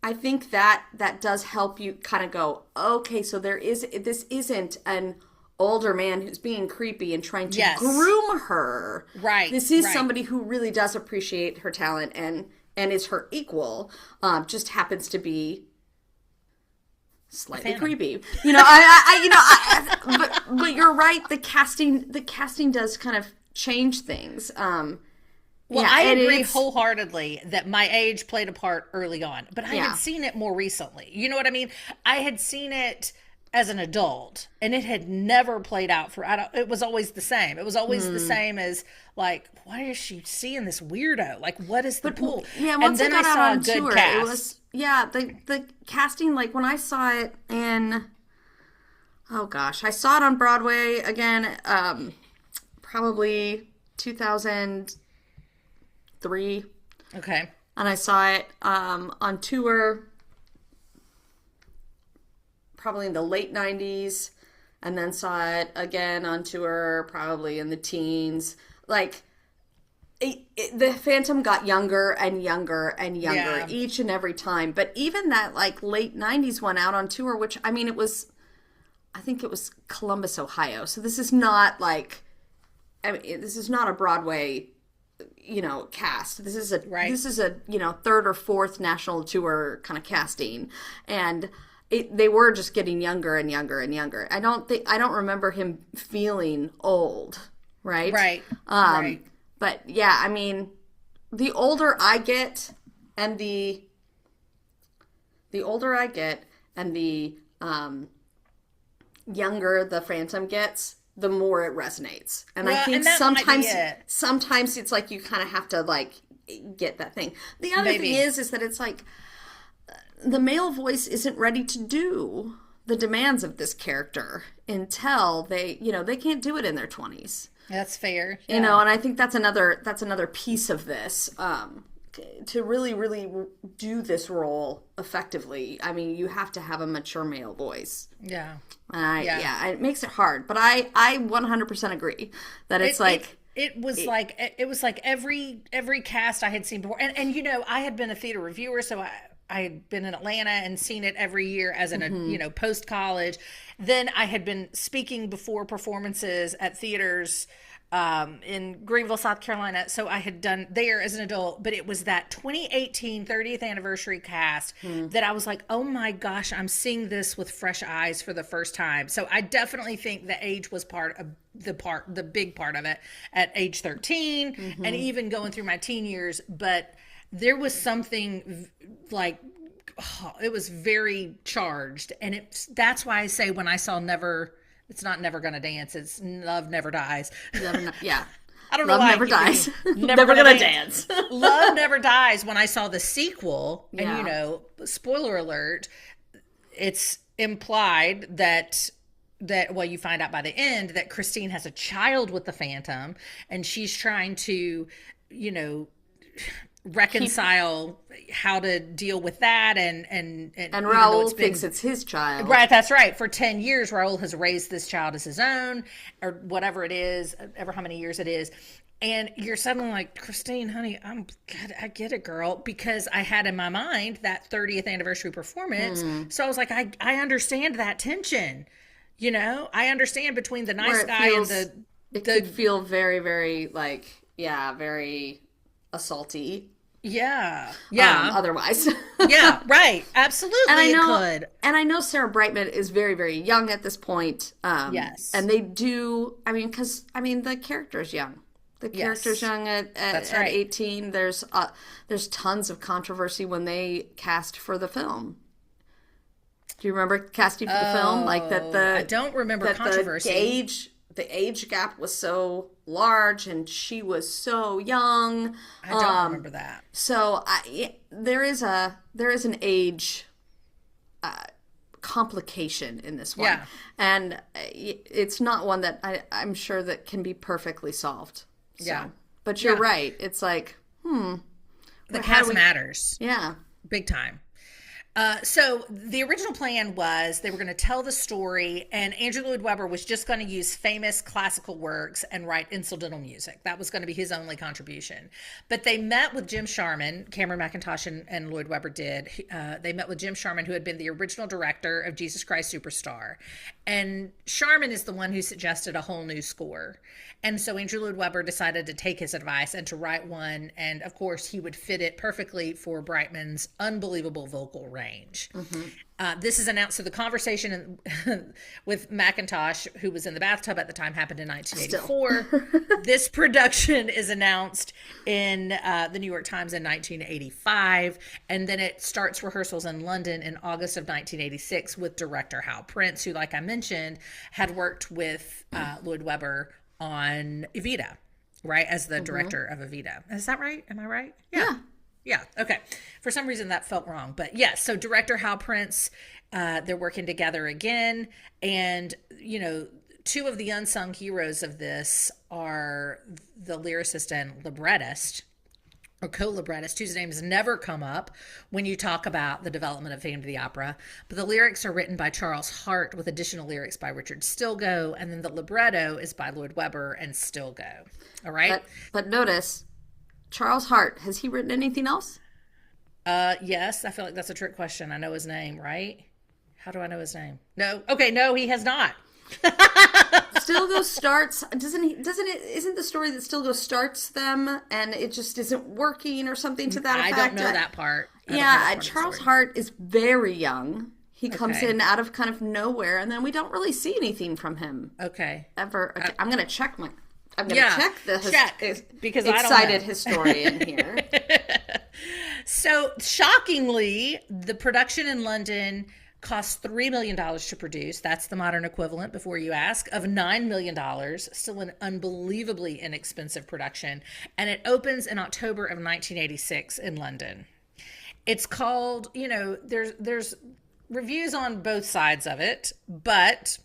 I think that does help you kind of go, okay, so this isn't an older man who's being creepy and trying to groom her. Right. This is somebody who really does appreciate her talent and is her equal, just happens to be slightly creepy. But you're right. The casting does kind of change things. I agree wholeheartedly that my age played a part early on, but I had seen it more recently. You know what I mean? I had seen it as an adult, and it had never played out it was always the same. It was always the same as, like, why is she seeing this weirdo? Like, what is the pool? Yeah, once and then I saw a good tour, cast. It was, the casting, like, when I saw it in, I saw it on Broadway again, probably 2003. Okay. And I saw it on tour probably in the late 90s, and then saw it again on tour probably in the teens. Like, the Phantom got younger and younger and younger Yeah. each and every time. But even that like late 90s one out on tour, which I mean, I think it was Columbus, Ohio. So this is not like, I mean, this is not a Broadway, cast. This is a third or fourth national tour kind of casting. And they were just getting younger and younger and younger. I don't remember him feeling old, right? Right. Right. But yeah, I mean, the older I get and the younger the Phantom gets, the more it resonates. And I think sometimes it's like you kind of have to like get that thing. The other thing is that it's like the male voice isn't ready to do the demands of this character until they can't do it in their 20s. That's fair. Yeah. And I think that's another piece of this. To really, really do this role effectively, I mean, you have to have a mature male voice. Yeah. It makes it hard. But I 100% agree that it was like every cast I had seen before. And I had been a theater reviewer, so I had been in Atlanta and seen it every year as an post college. Then I had been speaking before performances at theaters in Greenville, South Carolina. So I had done there as an adult, but it was that 2018 30th anniversary cast that I was like, oh my gosh, I'm seeing this with fresh eyes for the first time. So I definitely think the age was the big part of it at age 13 and even going through my teen years. But there was something like, it was very charged. And that's why I say when I saw it's not Never Gonna Dance. It's Love Never Dies. Yeah. I don't know Love why. Never Dies. Never Gonna Dance. Love Never Dies. When I saw the sequel, and spoiler alert, it's implied that you find out by the end that Christine has a child with the Phantom, and she's trying to, reconcile how to deal with that and Raoul thinks it's his child. Right, that's right. For 10 years Raoul has raised this child as his own, or whatever it is, ever how many years it is. And you're suddenly like, Christine, honey, I get it, girl, because I had in my mind that 30th anniversary performance. So I was like, I understand that tension. I understand between the nice guy and it could feel very, very very assaulty. Yeah. Otherwise. Yeah, right. Absolutely. And I know Sarah Brightman is very, very young at this point. Yes. And they do, the character's young. The character's young at 18. There's tons of controversy when they cast for the film. Do you remember casting for the film? I don't remember controversy. The age gap was so large and she was so young. I don't remember that. So there is an age complication in this one. Yeah. And it's not one that I'm sure that can be perfectly solved. So. Yeah. But you're right. It's like, the cast matters. Yeah. Big time. So the original plan was they were going to tell the story, and Andrew Lloyd Webber was just going to use famous classical works and write incidental music. That was going to be his only contribution. But they met with Jim Sharman, Cameron Mackintosh and Lloyd Webber did. They met with Jim Sharman, who had been the original director of Jesus Christ Superstar. And Sharman is the one who suggested a whole new score. And so Andrew Lloyd Webber decided to take his advice and to write one. And of course, he would fit it perfectly for Brightman's unbelievable vocal range. This is announced. So the conversation with Mackintosh, who was in the bathtub at the time, happened in 1984. This production is announced in the New York Times in 1985. And then it starts rehearsals in London in August of 1986 with director Hal Prince, who, like I mentioned, had worked with Lloyd Webber on Evita, right? As the director of Evita. Is that right? Am I right? Yeah. Okay. For some reason that felt wrong, but yes. So director Hal Prince, they're working together again. And, two of the unsung heroes of this are the lyricist and librettist, or co-librettist, whose names never come up when you talk about the development of Phantom of the Opera. But the lyrics are written by Charles Hart with additional lyrics by Richard Stilgoe, and then the libretto is by Lloyd Webber and Stilgoe. All right? But notice, Charles Hart, has he written anything else? Yes, I feel like that's a trick question. I know his name, right? How do I know his name? No. Okay, no, he has not. Stilgo starts, isn't the story that Stilgo starts them and it just isn't working or something to that effect? I don't know that part. Charles Hart is very young. He comes in out of kind of nowhere, and then we don't really see anything from him. Okay. Ever. Okay, I'm going to check the because excited historian here. So, shockingly, the production in London cost $3 million to produce. That's the modern equivalent, before you ask, of $9 million. Still an unbelievably inexpensive production. And it opens in October of 1986 in London. It's called, there's reviews on both sides of it, but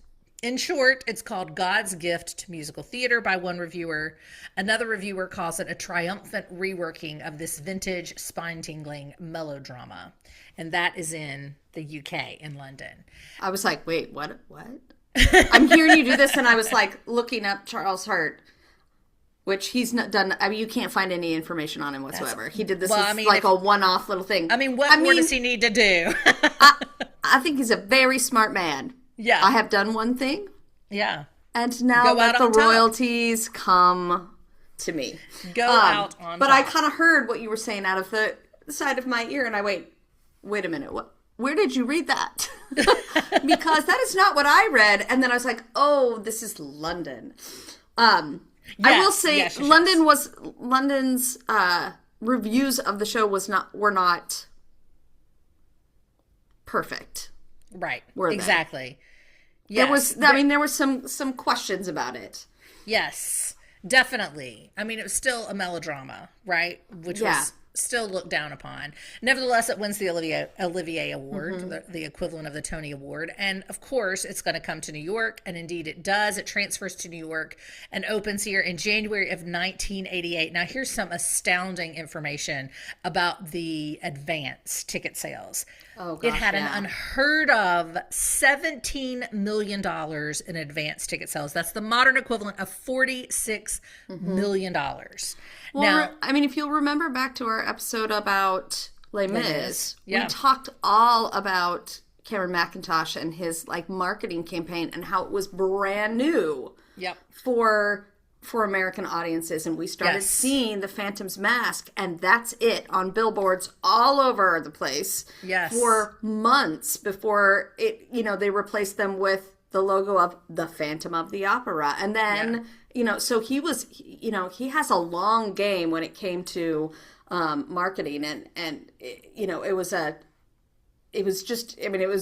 in short, it's called God's Gift to Musical Theater by one reviewer. Another reviewer calls it a triumphant reworking of this vintage, spine-tingling melodrama. And that is in the UK, in London. I was like, wait, what? I'm hearing you do this, and I was like looking up Charles Hart, which he's not done. I mean, you can't find any information on him whatsoever. He did this a one-off little thing. I mean, what more does he need to do? I think he's a very smart man. Yeah. I have done one thing. Yeah. And now let the royalties come to me. Go out on But top. I kind of heard what you were saying out of the side of my ear, and I wait a minute. Where did you read that? Because that is not what I read. And then I was like, oh, this is London. I will say London's reviews of the show were not perfect. Right. Were they? Exactly. Yes. There were some questions about it. Yes, definitely. I mean, it was still a melodrama, right? Which was still looked down upon. Nevertheless, it wins the Olivier Award, the equivalent of the Tony Award. And of course, it's going to come to New York. And indeed it does. It transfers to New York and opens here in January of 1988. Now, here's some astounding information about the advance ticket sales. Oh, gosh, it had an unheard of $17 million in advance ticket sales. That's the modern equivalent of $46 million. Well, now, I mean, if you'll remember back to our episode about Les Mis, we talked all about Cameron Mackintosh and his marketing campaign and how it was brand new for American audiences, and we started seeing the Phantom's Mask, and that's it on billboards all over the place for months before it. They replaced them with the logo of the Phantom of the Opera, and then so he has a long game when it came to marketing, and it was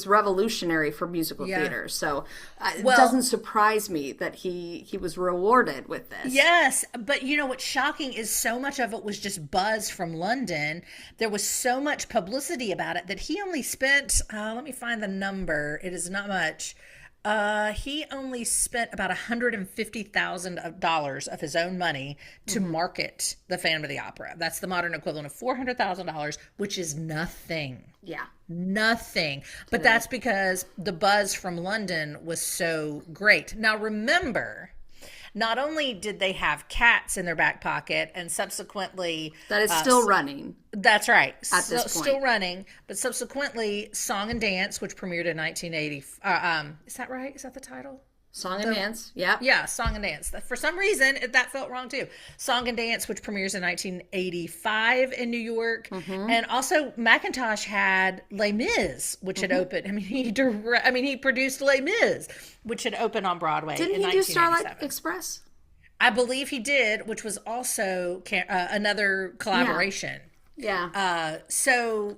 revolutionary for musical theater. So it doesn't surprise me that he was rewarded with this. Yes, but what's shocking is so much of it was just buzz from London. There was so much publicity about it that he only spent, let me find the number. It is not much. He only spent about $150,000 of his own money to market the Phantom of the Opera. That's the modern equivalent of $400,000, which is nothing. Yeah. Nothing. But that's because the buzz from London was so great. Now remember, not only did they have Cats in their back pocket and subsequently... That is still running. That's right. At this point. Still running. But subsequently, Song and Dance, which premiered in 1980... is that right? Is that the title? Song and Dance, yeah. Yeah, Song and Dance. For some reason, that felt wrong too. Song and Dance, which premieres in 1985 in New York. And also, Mackintosh had Les Mis, which had opened... he produced Les Mis, which had opened on Broadway in 1987. Didn't he do Starlight Express? I believe he did, which was also another collaboration. Yeah. So,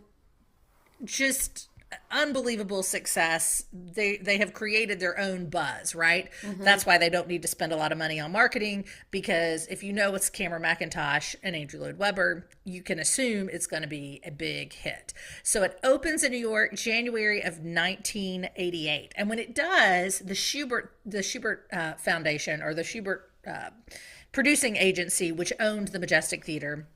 just... unbelievable success. They have created their own buzz, right? That's why they don't need to spend a lot of money on marketing, because if it's Cameron Mackintosh and Andrew Lloyd Webber, you can assume it's going to be a big hit. So it opens in New York January of 1988, and when it does, the Schubert Foundation, or the Schubert producing agency, which owned the Majestic Theater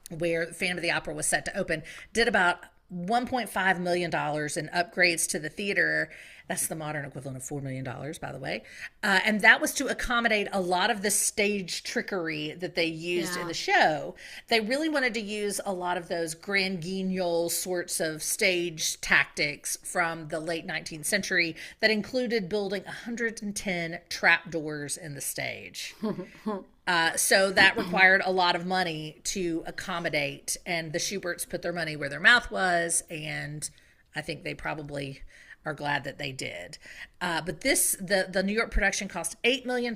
where Phantom of the Opera was set to open, did about $1.5 million in upgrades to the theater. That's the modern equivalent of $4 million, by the way. And that was to accommodate a lot of the stage trickery that they used in the show. They really wanted to use a lot of those grand guignol sorts of stage tactics from the late 19th century that included building 110 trapdoors in the stage. So that required a lot of money to accommodate, and the Schuberts put their money where their mouth was, and I think they probably are glad that they did. But the New York production cost $8 million,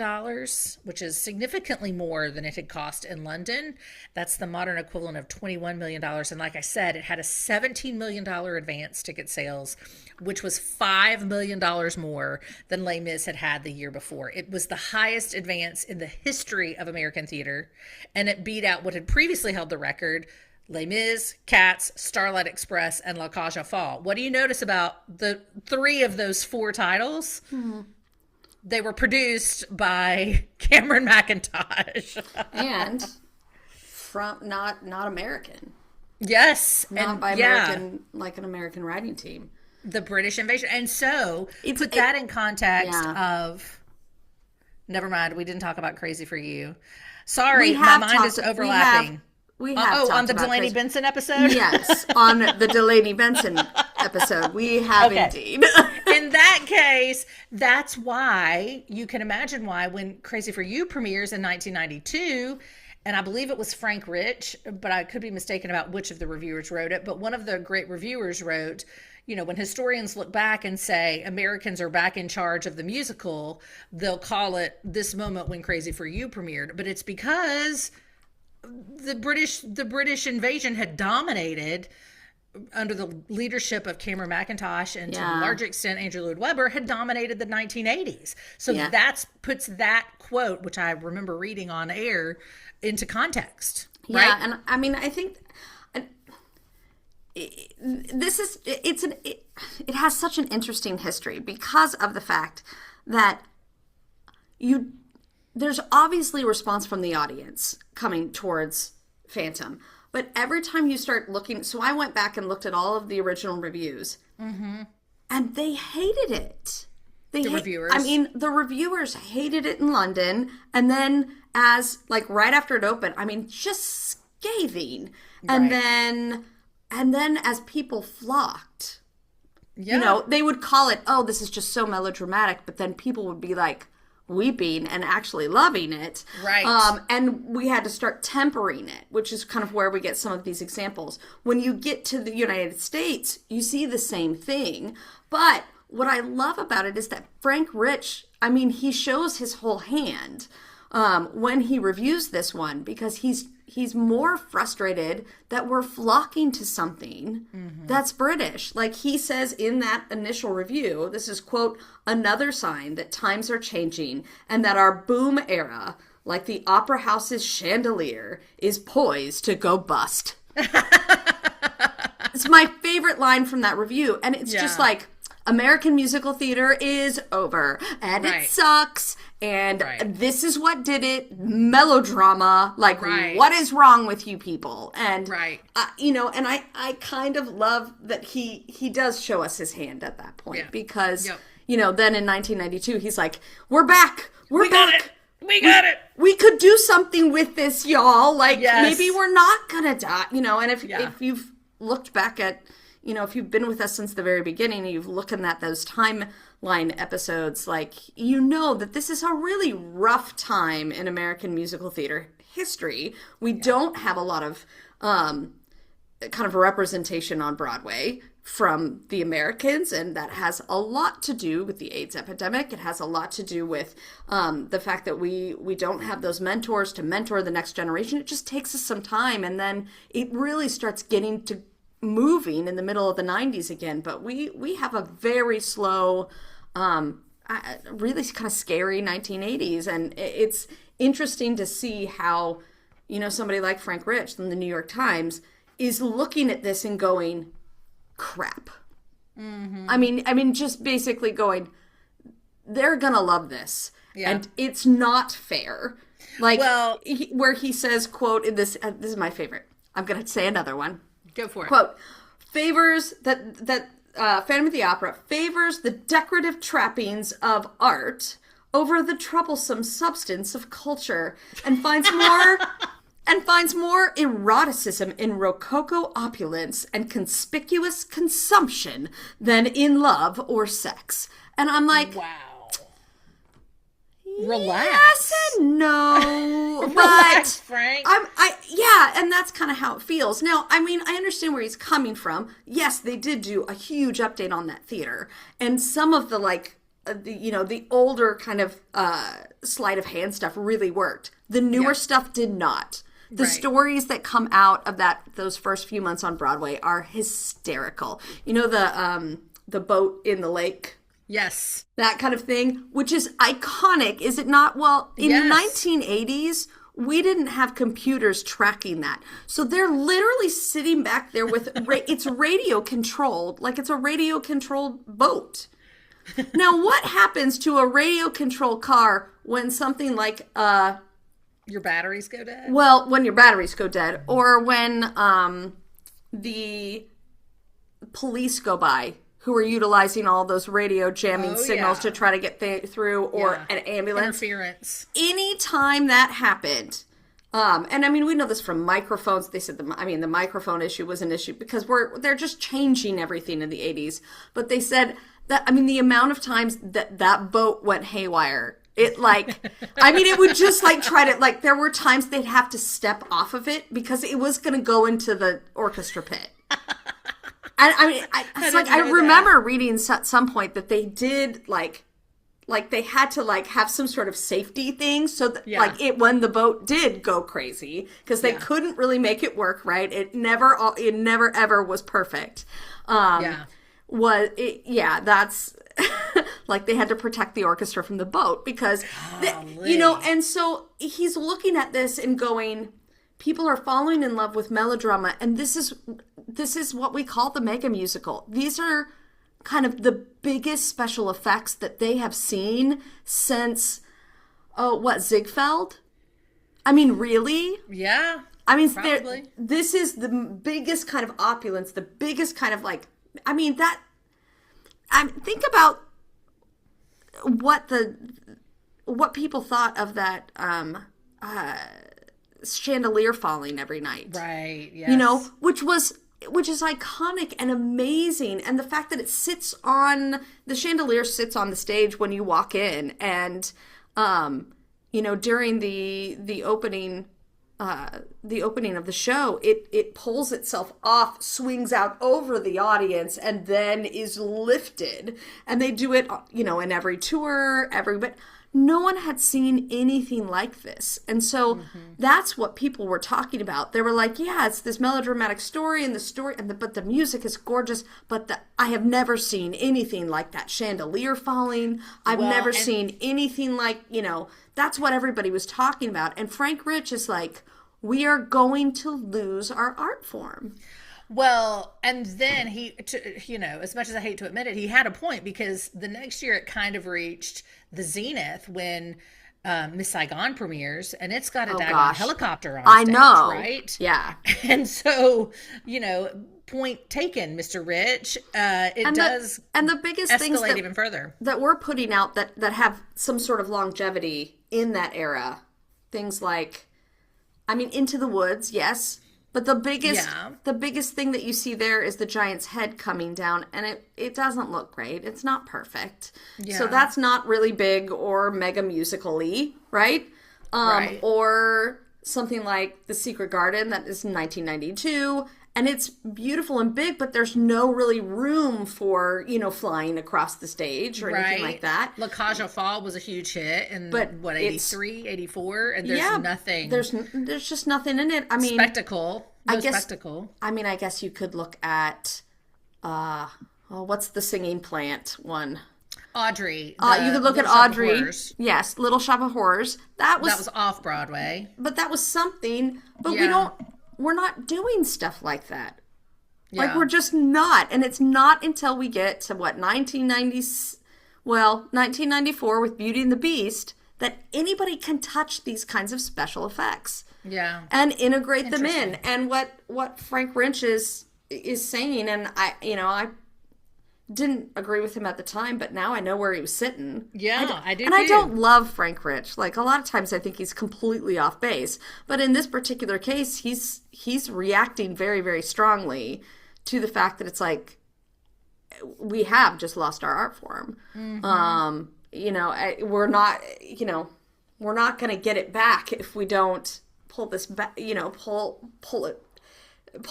which is significantly more than it had cost in London. That's the modern equivalent of $21 million. And like I said, it had a $17 million advance ticket sales, which was $5 million more than Les Mis had the year before. It was the highest advance in the history of American theater, and it beat out what had previously held the record, Les Mis, Cats, Starlight Express, and La Cage aux Folles. What do you notice about the three of those four titles? They were produced by Cameron Mackintosh. And from not American. Yes. Not by American, like an American writing team. The British invasion. And so, put that in context of... Never mind, we didn't talk about Crazy for You. Sorry, my mind is overlapping. We have on the Delaney Benson episode? Yes, on the Delaney Benson episode. We have indeed. In that case, that's why, you can imagine why, when Crazy for You premieres in 1992, and I believe it was Frank Rich, but I could be mistaken about which of the reviewers wrote it, but one of the great reviewers wrote, when historians look back and say Americans are back in charge of the musical, they'll call it this moment when Crazy for You premiered. But it's because the British invasion had dominated under the leadership of Cameron Mackintosh, and to a large extent Andrew Lloyd Webber had dominated the 1980s. So that puts that quote, which I remember reading on air, into context. Right? Yeah, and I mean, I think it has such an interesting history because of the fact that there's obviously a response from the audience coming towards Phantom. But every time you start looking... So I went back and looked at all of the original reviews. Mm-hmm. And they hated it. The reviewers? I mean, the reviewers hated it in London. And then right after it opened, I mean, just scathing. Right. And then as people flocked, they would call it, oh, this is just so melodramatic. But then people would be like... weeping and actually loving it. Right. And we had to start tempering it, which is kind of where we get some of these examples. When you get to the United States, you see the same thing. But what I love about it is that Frank Rich, I mean, he shows his whole hand when he reviews this one, because he's more frustrated that we're flocking to something that's British. Like he says in that initial review, this is, quote, another sign that times are changing and that our boom era, like the opera house's chandelier, is poised to go bust. It's my favorite line from that review. And it's just like, American musical theater is over, and it sucks, and this is what did it, melodrama, like, what is wrong with you people? And, and I kind of love that he does show us his hand at that point, because, then in 1992, he's like, we're back, we got it. We got it. We could do something with this, y'all, like, maybe we're not gonna die, and if you've looked back at, if you've been with us since the very beginning and you've looked at those timeline episodes, like, that this is a really rough time in American musical theater history. We don't have a lot of kind of representation on Broadway from the Americans, and that has a lot to do with the AIDS epidemic. It has a lot to do with the fact that we don't have those mentors to mentor the next generation. It just takes us some time, and then it really starts getting to moving in the middle of the 90s again. But we have a very slow, really kind of scary 1980s, and it's interesting to see how somebody like Frank Rich from the New York Times is looking at this and going, crap. I mean just basically going, they're gonna love this, and it's not fair. Like, where he says, quote, in this is my favorite, I'm gonna say another one. Go for it. Quote, favors Phantom of the Opera favors the decorative trappings of art over the troublesome substance of culture, and finds more eroticism in rococo opulence and conspicuous consumption than in love or sex. And I'm like, wow. Relax. Yes and no. Relax, Frank. Yeah, and that's kind of how it feels. Now, I mean, I understand where he's coming from. Yes, they did do a huge update on that theater. And some of the, the older kind of sleight of hand stuff really worked. The newer stuff did not. The stories that come out of those first few months on Broadway are hysterical. You know, the boat in the lake? Yes. That kind of thing, which is iconic, is it not? Well, in the 1980s, we didn't have computers tracking that. So they're literally sitting back there with, it's radio controlled, like it's a radio controlled boat. Now, what happens to a radio controlled car when something like, your batteries go dead? Well, when your batteries go dead, or when the police go by, who are utilizing all those radio jamming signals to try to get through, or an ambulance. Interference. Anytime that happened, and I mean, we know this from microphones. They said the microphone issue was an issue because they're just changing everything in the 80s. But they said that, I mean, the amount of times that boat went haywire, it it would just try to, there were times they'd have to step off of it because it was going to go into the orchestra pit. And I mean, I remember reading at some point that they did they had to have some sort of safety thing so that when the boat did go crazy, because they couldn't really make it work right. It never ever was perfect. That's they had to protect the orchestra from the boat because and so he's looking at this and going, people are falling in love with melodrama, and this is what we call the mega musical. These are kind of the biggest special effects that they have seen since, Ziegfeld? I mean, really? Yeah. I mean, probably. This is the biggest kind of opulence, the biggest kind of think about what people thought of that chandelier falling every night. Right, yes. Which is iconic and amazing. And the fact that the chandelier sits on the stage when you walk in, and during the opening of the show, it pulls itself off, swings out over the audience, and then is lifted. And they do it, in every tour, but no one had seen anything like this. And so that's what people were talking about. They were like, yeah, it's this melodramatic story, but the music is gorgeous, but I have never seen anything like that chandelier falling. I've never seen anything like, that's what everybody was talking about. And Frank Rich is like, we are going to lose our art form. Well, and then as much as I hate to admit it, he had a point, because the next year it kind of reached the zenith when Miss Saigon premieres, and it's got a daggone helicopter on stage, right? Yeah. And so, point taken, Mr. Rich. And the biggest escalate things even further that we're putting out that have some sort of longevity in that era, things like, Into the Woods, yes. But the biggest thing that you see there is the giant's head coming down, and it doesn't look great. It's not perfect. Yeah. So that's not really big or mega musical-y, right? Right. Or something like The Secret Garden, that is 1992, and it's beautiful and big, but there's no really room for, flying across the stage or anything like that. La Cage aux Folles was a huge hit in, 83, 84, and there's nothing. There's just nothing in it. Spectacle. Spectacle. I guess you could look at, what's the singing plant one? Audrey. You could look at Audrey. Yes, Little Shop of Horrors. That was off Broadway. But that was something. But we're not doing stuff like that. Yeah. We're just not. And it's not until we get to 1994 with Beauty and the Beast that anybody can touch these kinds of special effects. Yeah. And integrate them in. And what Frank Rich is is saying, and I didn't agree with him at the time, but now I know where he was sitting. Yeah, I do. And I don't love Frank Rich. Like, a lot of times I think he's completely off base. But in this particular case, he's reacting very, very strongly to the fact that it's like, we have just lost our art form. Mm-hmm. We're not going to get it back if we don't pull this back, pull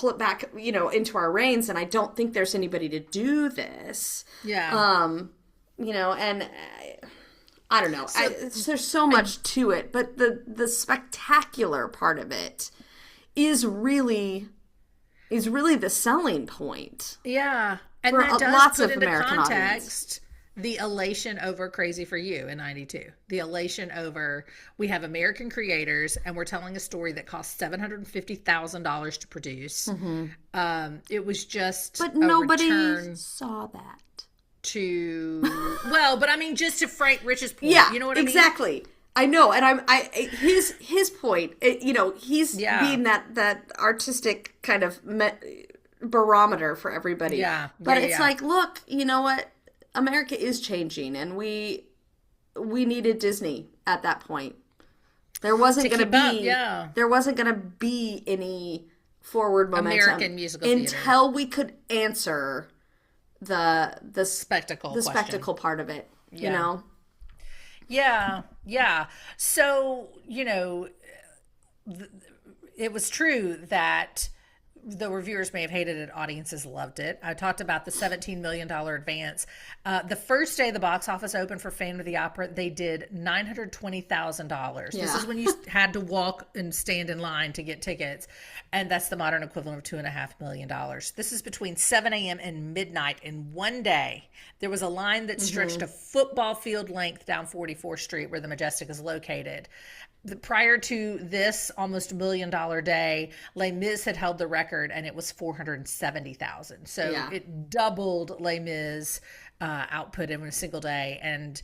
it back, into our reins. And I don't think there's anybody to do this. Yeah. And I don't know. There's so much to it, but the spectacular part of it is really the selling point. Yeah. And for that does lots put of into American context audience. The elation over Crazy for You in 92. The elation over, we have American creators and we're telling a story that cost $750,000 to produce. Mm-hmm. It was just But nobody saw that. But I mean, just to Frank Rich's point. Yeah, you know what I mean? Exactly. I know, and his point, he's being that artistic kind of barometer for everybody. Yeah. But it's like, look, you know what? America is changing, and we needed Disney at that point. There wasn't going to be any forward momentum American musical theater until we could answer the spectacle part of it. Yeah. Yeah. So, it was true that the reviewers may have hated it, audiences loved it. I talked about the $17 million advance. The first day the box office opened for Phantom of the Opera, they did $920,000. Yeah. This is when you had to walk and stand in line to get tickets. And that's the modern equivalent of $2.5 million. This is between 7 a.m. and midnight in one day. There was a line that stretched a football field length down 44th Street where the Majestic is located. Prior to this almost $1 million day, Les Mis had held the record, and it was 470,000. So it doubled Les Mis output in a single day, and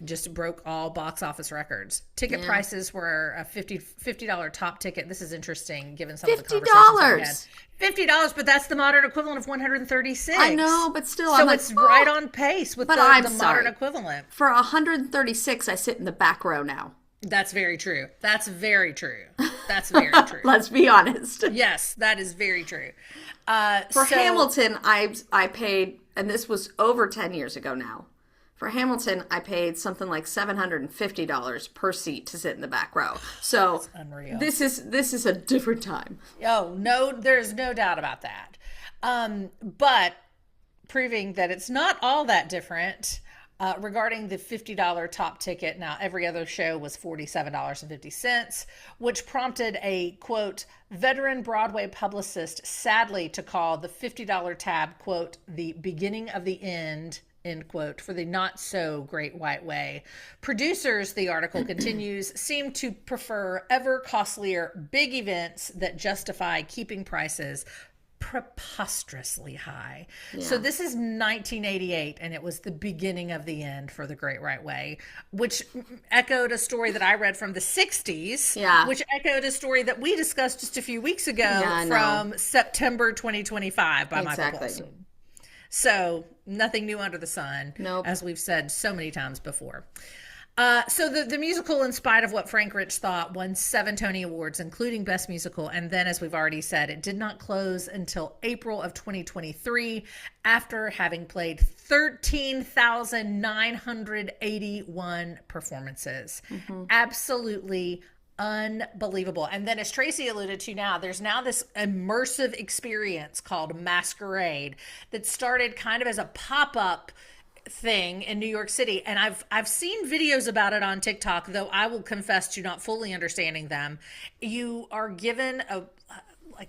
just broke all box office records. Ticket prices were a $50 top ticket. This is interesting, given some of the conversations we had. $50, but that's the modern equivalent of 136. I know, but still, so it's right on pace with the modern equivalent. For 136, I sit in the back row now. That's very true. That's very true. Let's be honest. Yes, that is very true. For Hamilton, I paid, and this was over 10 years ago now. For Hamilton, I paid something like $750 per seat to sit in the back row. So that's unreal. This is a different time. Oh, no, there's no doubt about that. But proving that it's not all that different. Regarding the $50 top ticket, now every other show was $47.50, which prompted a, quote, veteran Broadway publicist sadly to call the $50 tab, quote, the beginning of the end, end quote, for the not so great white way. Producers, the article continues, seem to prefer ever costlier big events that justify keeping prices preposterously high. Yeah. So this is 1988, and it was the beginning of the end for the Great White Way, which echoed a story that I read from the 60s, which echoed a story that we discussed just a few weeks ago from September 2025 by Michael Paulson. So nothing new under the sun, as we've said so many times before. So the musical, in spite of what Frank Rich thought, won 7 Tony Awards, including Best Musical. And then, as we've already said, it did not close until April of 2023, after having played 13,981 performances. Mm-hmm. Absolutely unbelievable. And then, as Tracey alluded to now, there's now this immersive experience called Masquerade that started kind of as a pop-up thing in New York City, and I've seen videos about it on TikTok, though I will confess to not fully understanding them. You are given an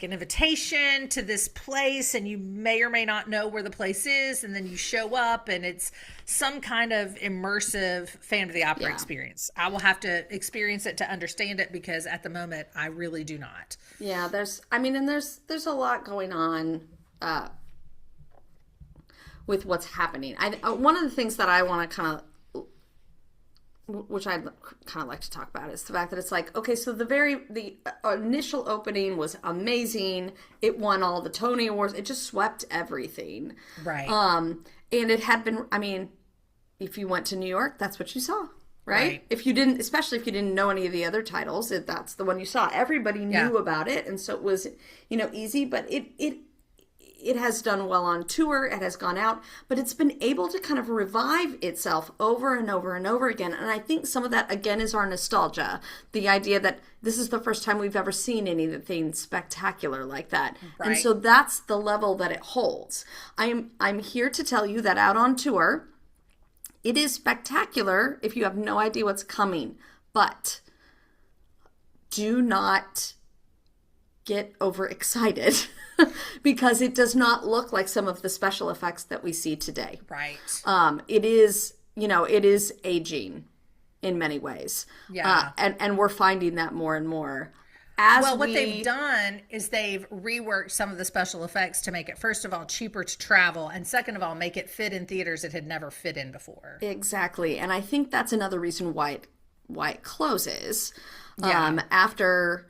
invitation to this place, and you may or may not know where the place is, and then you show up, and it's some kind of immersive Phantom of the Opera experience. I will have to experience it to understand it, because at the moment I really do not. Yeah, there's a lot going on with what's happening. One of the things that I want to kind of which I'd kind of like to talk about, is the fact that it's like, okay, so the initial opening was amazing. It won all the Tony Awards. It just swept everything. Right. And it had been, I mean, if you went to New York, that's what you saw, right? If you didn't, especially if you didn't know any of the other titles, that's the one you saw. Everybody knew about it. And so it was, easy, but it has done well on tour. It has gone out, but it's been able to kind of revive itself over and over and over again. And I think some of that, again, is our nostalgia. The idea that this is the first time we've ever seen anything spectacular like that. Right. And so that's the level that it holds. I'm here to tell you that out on tour, it is spectacular if you have no idea what's coming. But do not get overexcited. Because it does not look like some of the special effects that we see today. Right. It is, it is aging in many ways. Yeah. And we're finding that more and more. What they've done is they've reworked some of the special effects to make it, first of all, cheaper to travel, and second of all, make it fit in theaters it had never fit in before. Exactly. And I think that's another reason why it closes. Yeah. After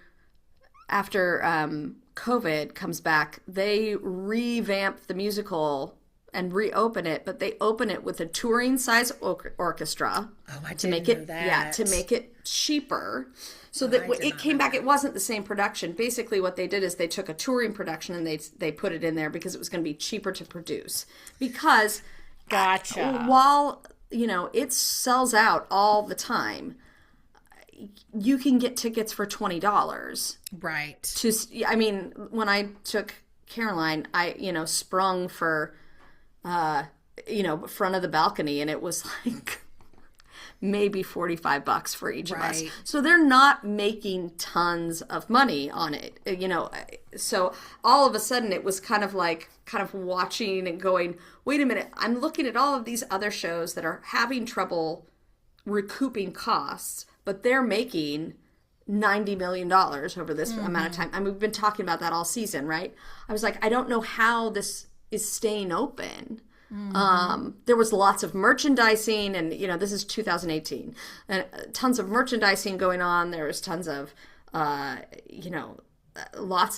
COVID comes back, they revamp the musical and reopen it, but they open it with a touring size orchestra. Oh, I didn't know that. Yeah, to make it cheaper. So that it came back, it wasn't the same production. Basically what they did is they took a touring production and they put it in there because it was going to be cheaper to produce. Because while, it sells out all the time, you can get tickets for $20. Right. When I took Caroline, I, sprung for, front of the balcony, and it was like maybe $45 for each of us. So they're not making tons of money on it, So all of a sudden it was kind of watching and going, wait a minute, I'm looking at all of these other shows that are having trouble recouping costs, but they're making $90 million over this amount of time. And we've been talking about that all season, right? I was like, I don't know how this is staying open. There was lots of merchandising, and, this is 2018. And tons of merchandising going on. There was tons of, lots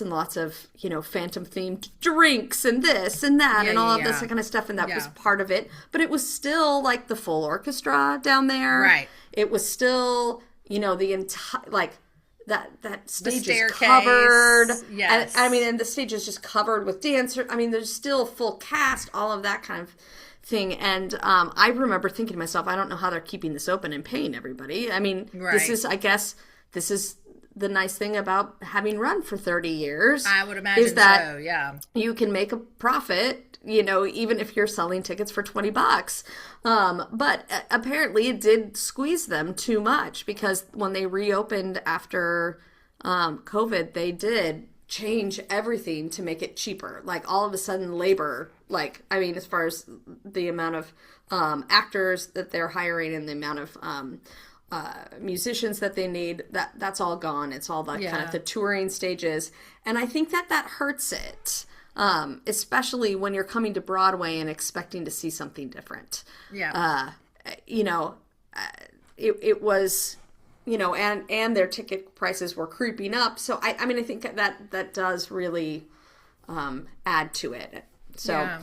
and lots of, Phantom-themed drinks and this and that and all of this kind of stuff. And that was part of it. But it was still, like, the full orchestra down there. Right. It was still, the entire, that stage is covered. Yes. And the stage is just covered with dancers. There's still full cast, all of that kind of thing. And I remember thinking to myself, I don't know how they're keeping this open and paying everybody. This is the nice thing about having run for 30 years. I would imagine is that so, yeah. You can make a profit, even if you're selling tickets for $20. But apparently it did squeeze them too much, because when they reopened after COVID, they did change everything to make it cheaper. Like, all of a sudden labor, as far as the amount of actors that they're hiring and the amount of musicians that they need, that's all gone. It's all kind of the touring stages. And I think that hurts it. Especially when you're coming to Broadway and expecting to see something different. Yeah. It was, and their ticket prices were creeping up. So I think that does really add to it. So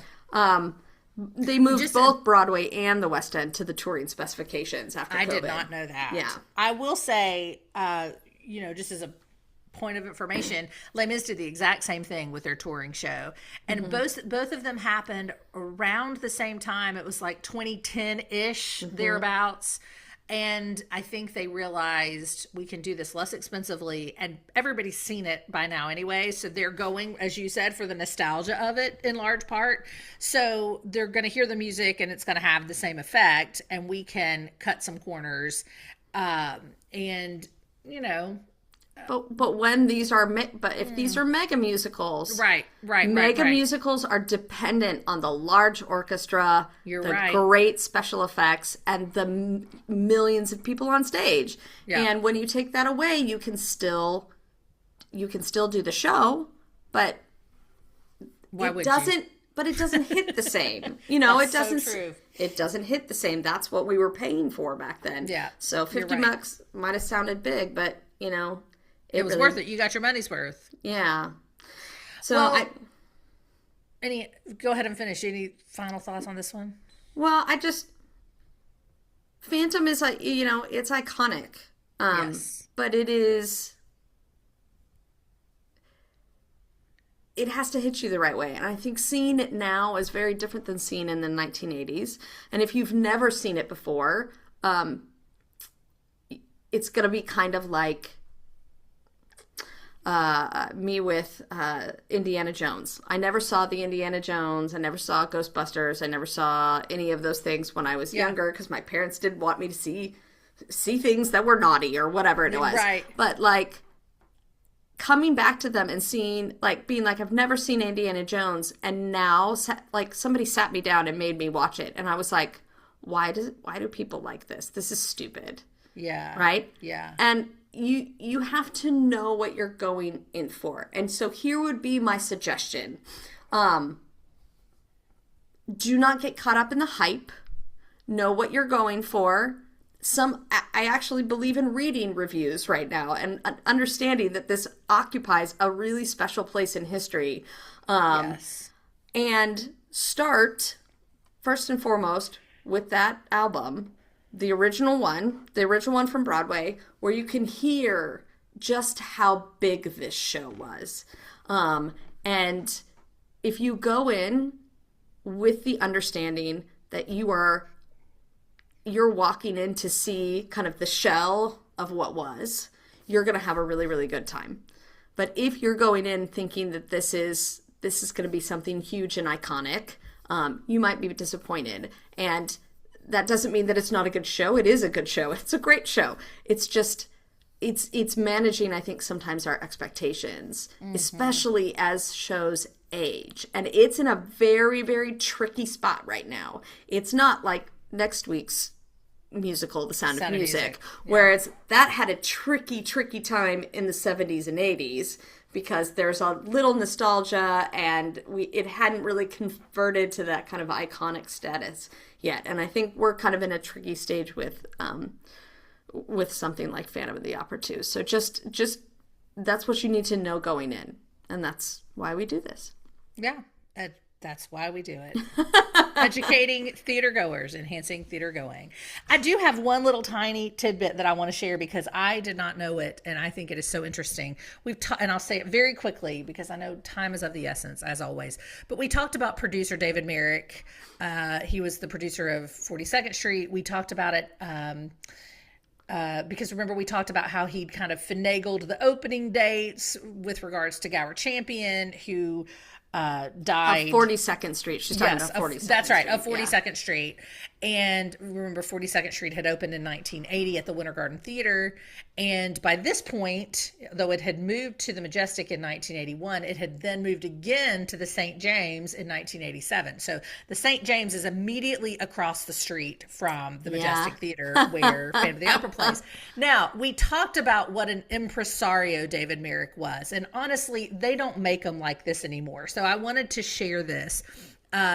they moved both Broadway and the West End to the touring specifications after COVID. I did not know that. Yeah. I will say, just as a point of information, Les Mis did the exact same thing with their touring show, and both of them happened around the same time. It was like 2010-ish, thereabouts. And I think they realized we can do this less expensively, and everybody's seen it by now anyway. So they're going, as you said, for the nostalgia of it in large part. So they're going to hear the music and it's going to have the same effect, and we can cut some corners. But when these are, if these are mega musicals, right. Musicals are dependent on the large orchestra, great special effects, and the millions of people on stage. Yeah. And when you take that away, you can still do the show, but but it doesn't hit the same. You know, That's it doesn't. So true. It doesn't hit the same. That's what we were paying for back then. Yeah. So $50 might have sounded big, but you know, it was really worth it. You got your money's worth. Yeah. So well, go ahead and finish. Any final thoughts on this one? Well, Phantom is it's iconic. Yes. But it has to hit you the right way. And I think seeing it now is very different than seeing it in the 1980s. And if you've never seen it before, it's going to be kind of like me with Indiana Jones. I never saw the Indiana Jones. I never saw Ghostbusters. I never saw any of those things when I was younger because my parents didn't want me to see things that were naughty or whatever it was. Right. But like coming back to them and seeing being like, I've never seen Indiana Jones, and now somebody sat me down and made me watch it, and I was like, why do people like this? This is stupid. Yeah. Right? Yeah. And you have to know what you're going in for. And so here would be my suggestion. Do not get caught up in the hype. Know what you're going for. I actually believe in reading reviews right now and understanding that this occupies a really special place in history. Yes. And start, first and foremost, with that album, the original one from Broadway, where you can hear just how big this show was. And if you go in with the understanding that you're walking in to see kind of the shell of what was, you're going to have a really, really good time. But if you're going in thinking that this is going to be something huge and iconic, you might be disappointed. And that doesn't mean that it's not a good show. It is a good show. It's a great show. It's just, it's managing, I think, sometimes our expectations, especially as shows age. And it's in a very, very tricky spot right now. It's not like next week's musical, The Sound of Music. Whereas that had a tricky time in the 70s and 80s because there's a little nostalgia and it hadn't really converted to that kind of iconic status yet. And I think we're kind of in a tricky stage with something like Phantom of the Opera too. So just that's what you need to know going in. And that's why we do this. Yeah. That's why we do it. Educating theatergoers, enhancing theater going. I do have one little tiny tidbit that I want to share because I did not know it, and I think it is so interesting. And I'll say it very quickly because I know time is of the essence, as always. But we talked about producer David Merrick. He was the producer of 42nd Street. We talked about it because remember we talked about how he'd kind of finagled the opening dates with regards to Gower Champion, who died. 42nd Street. She's talking about 42nd Street. That's right, of 42nd Street. And remember, 42nd Street had opened in 1980 at the Winter Garden Theater. And by this point, though it had moved to the Majestic in 1981, it had then moved again to the St. James in 1987. So the St. James is immediately across the street from the Majestic Theater where Phantom of the Opera plays. Now, we talked about what an impresario David Merrick was. And honestly, they don't make them like this anymore. So I wanted to share this.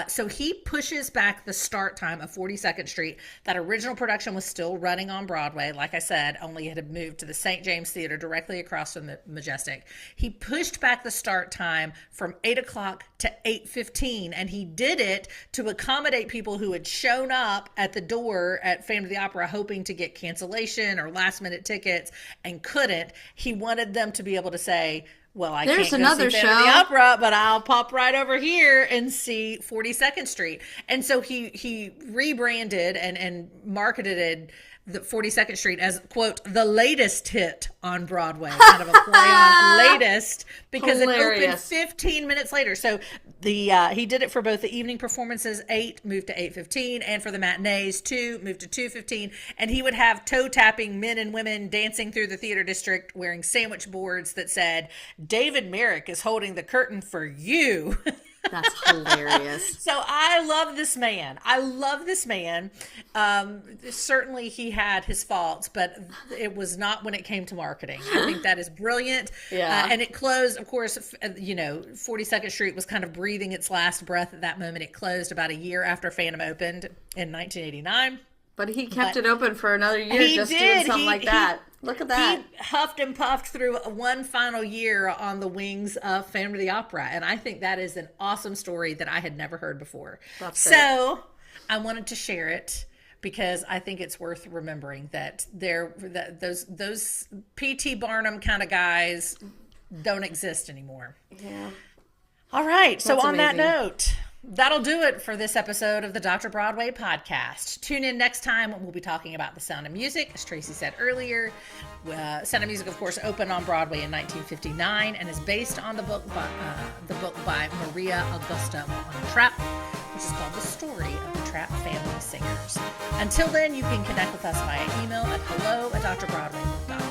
So he pushes back the start time of 42nd Street. That original production was still running on Broadway. Like I said, only it had moved to the St. James Theater directly across from the Majestic. He pushed back the start time from 8 o'clock to 8:15, and he did it to accommodate people who had shown up at the door at Phantom of the Opera hoping to get cancellation or last-minute tickets and couldn't. He wanted them to be able to say, well, I There's can't another go see Phantom of the Opera, but I'll pop right over here and see 42nd Street. And so he rebranded and marketed the 42nd Street as, quote, the latest hit on Broadway, kind of a play on latest, because Hilarious. It opened 15 minutes later. So he did it for both the evening performances, 8 moved to 8:15, and for the matinees, 2 moved to 2:15. And he would have toe-tapping men and women dancing through the theater district wearing sandwich boards that said, David Merrick is holding the curtain for you. That's hilarious. So I love this man. Certainly he had his faults, but it was not when it came to marketing. I think that is brilliant. Yeah. And it closed, of course, 42nd Street was kind of breathing its last breath at that moment. It closed about a year after Phantom opened in 1989. But he kept it open for another year doing something like that. Look at that. He huffed and puffed through one final year on the wings of Phantom of the Opera. And I think that is an awesome story that I had never heard before. So I wanted to share it because I think it's worth remembering that those P.T. Barnum kind of guys don't exist anymore. Yeah. All right. So on amazing. that note, that'll do it for this episode of the Dr. Broadway podcast. Tune in next time when we'll be talking about The Sound of Music. As Tracey said earlier, Sound of Music, of course, opened on Broadway in 1959 and is based on the book by Maria Augusta Trapp, which is called The Story of the Trapp Family Singers. Until then, you can connect with us via email at hello@drbroadway.com.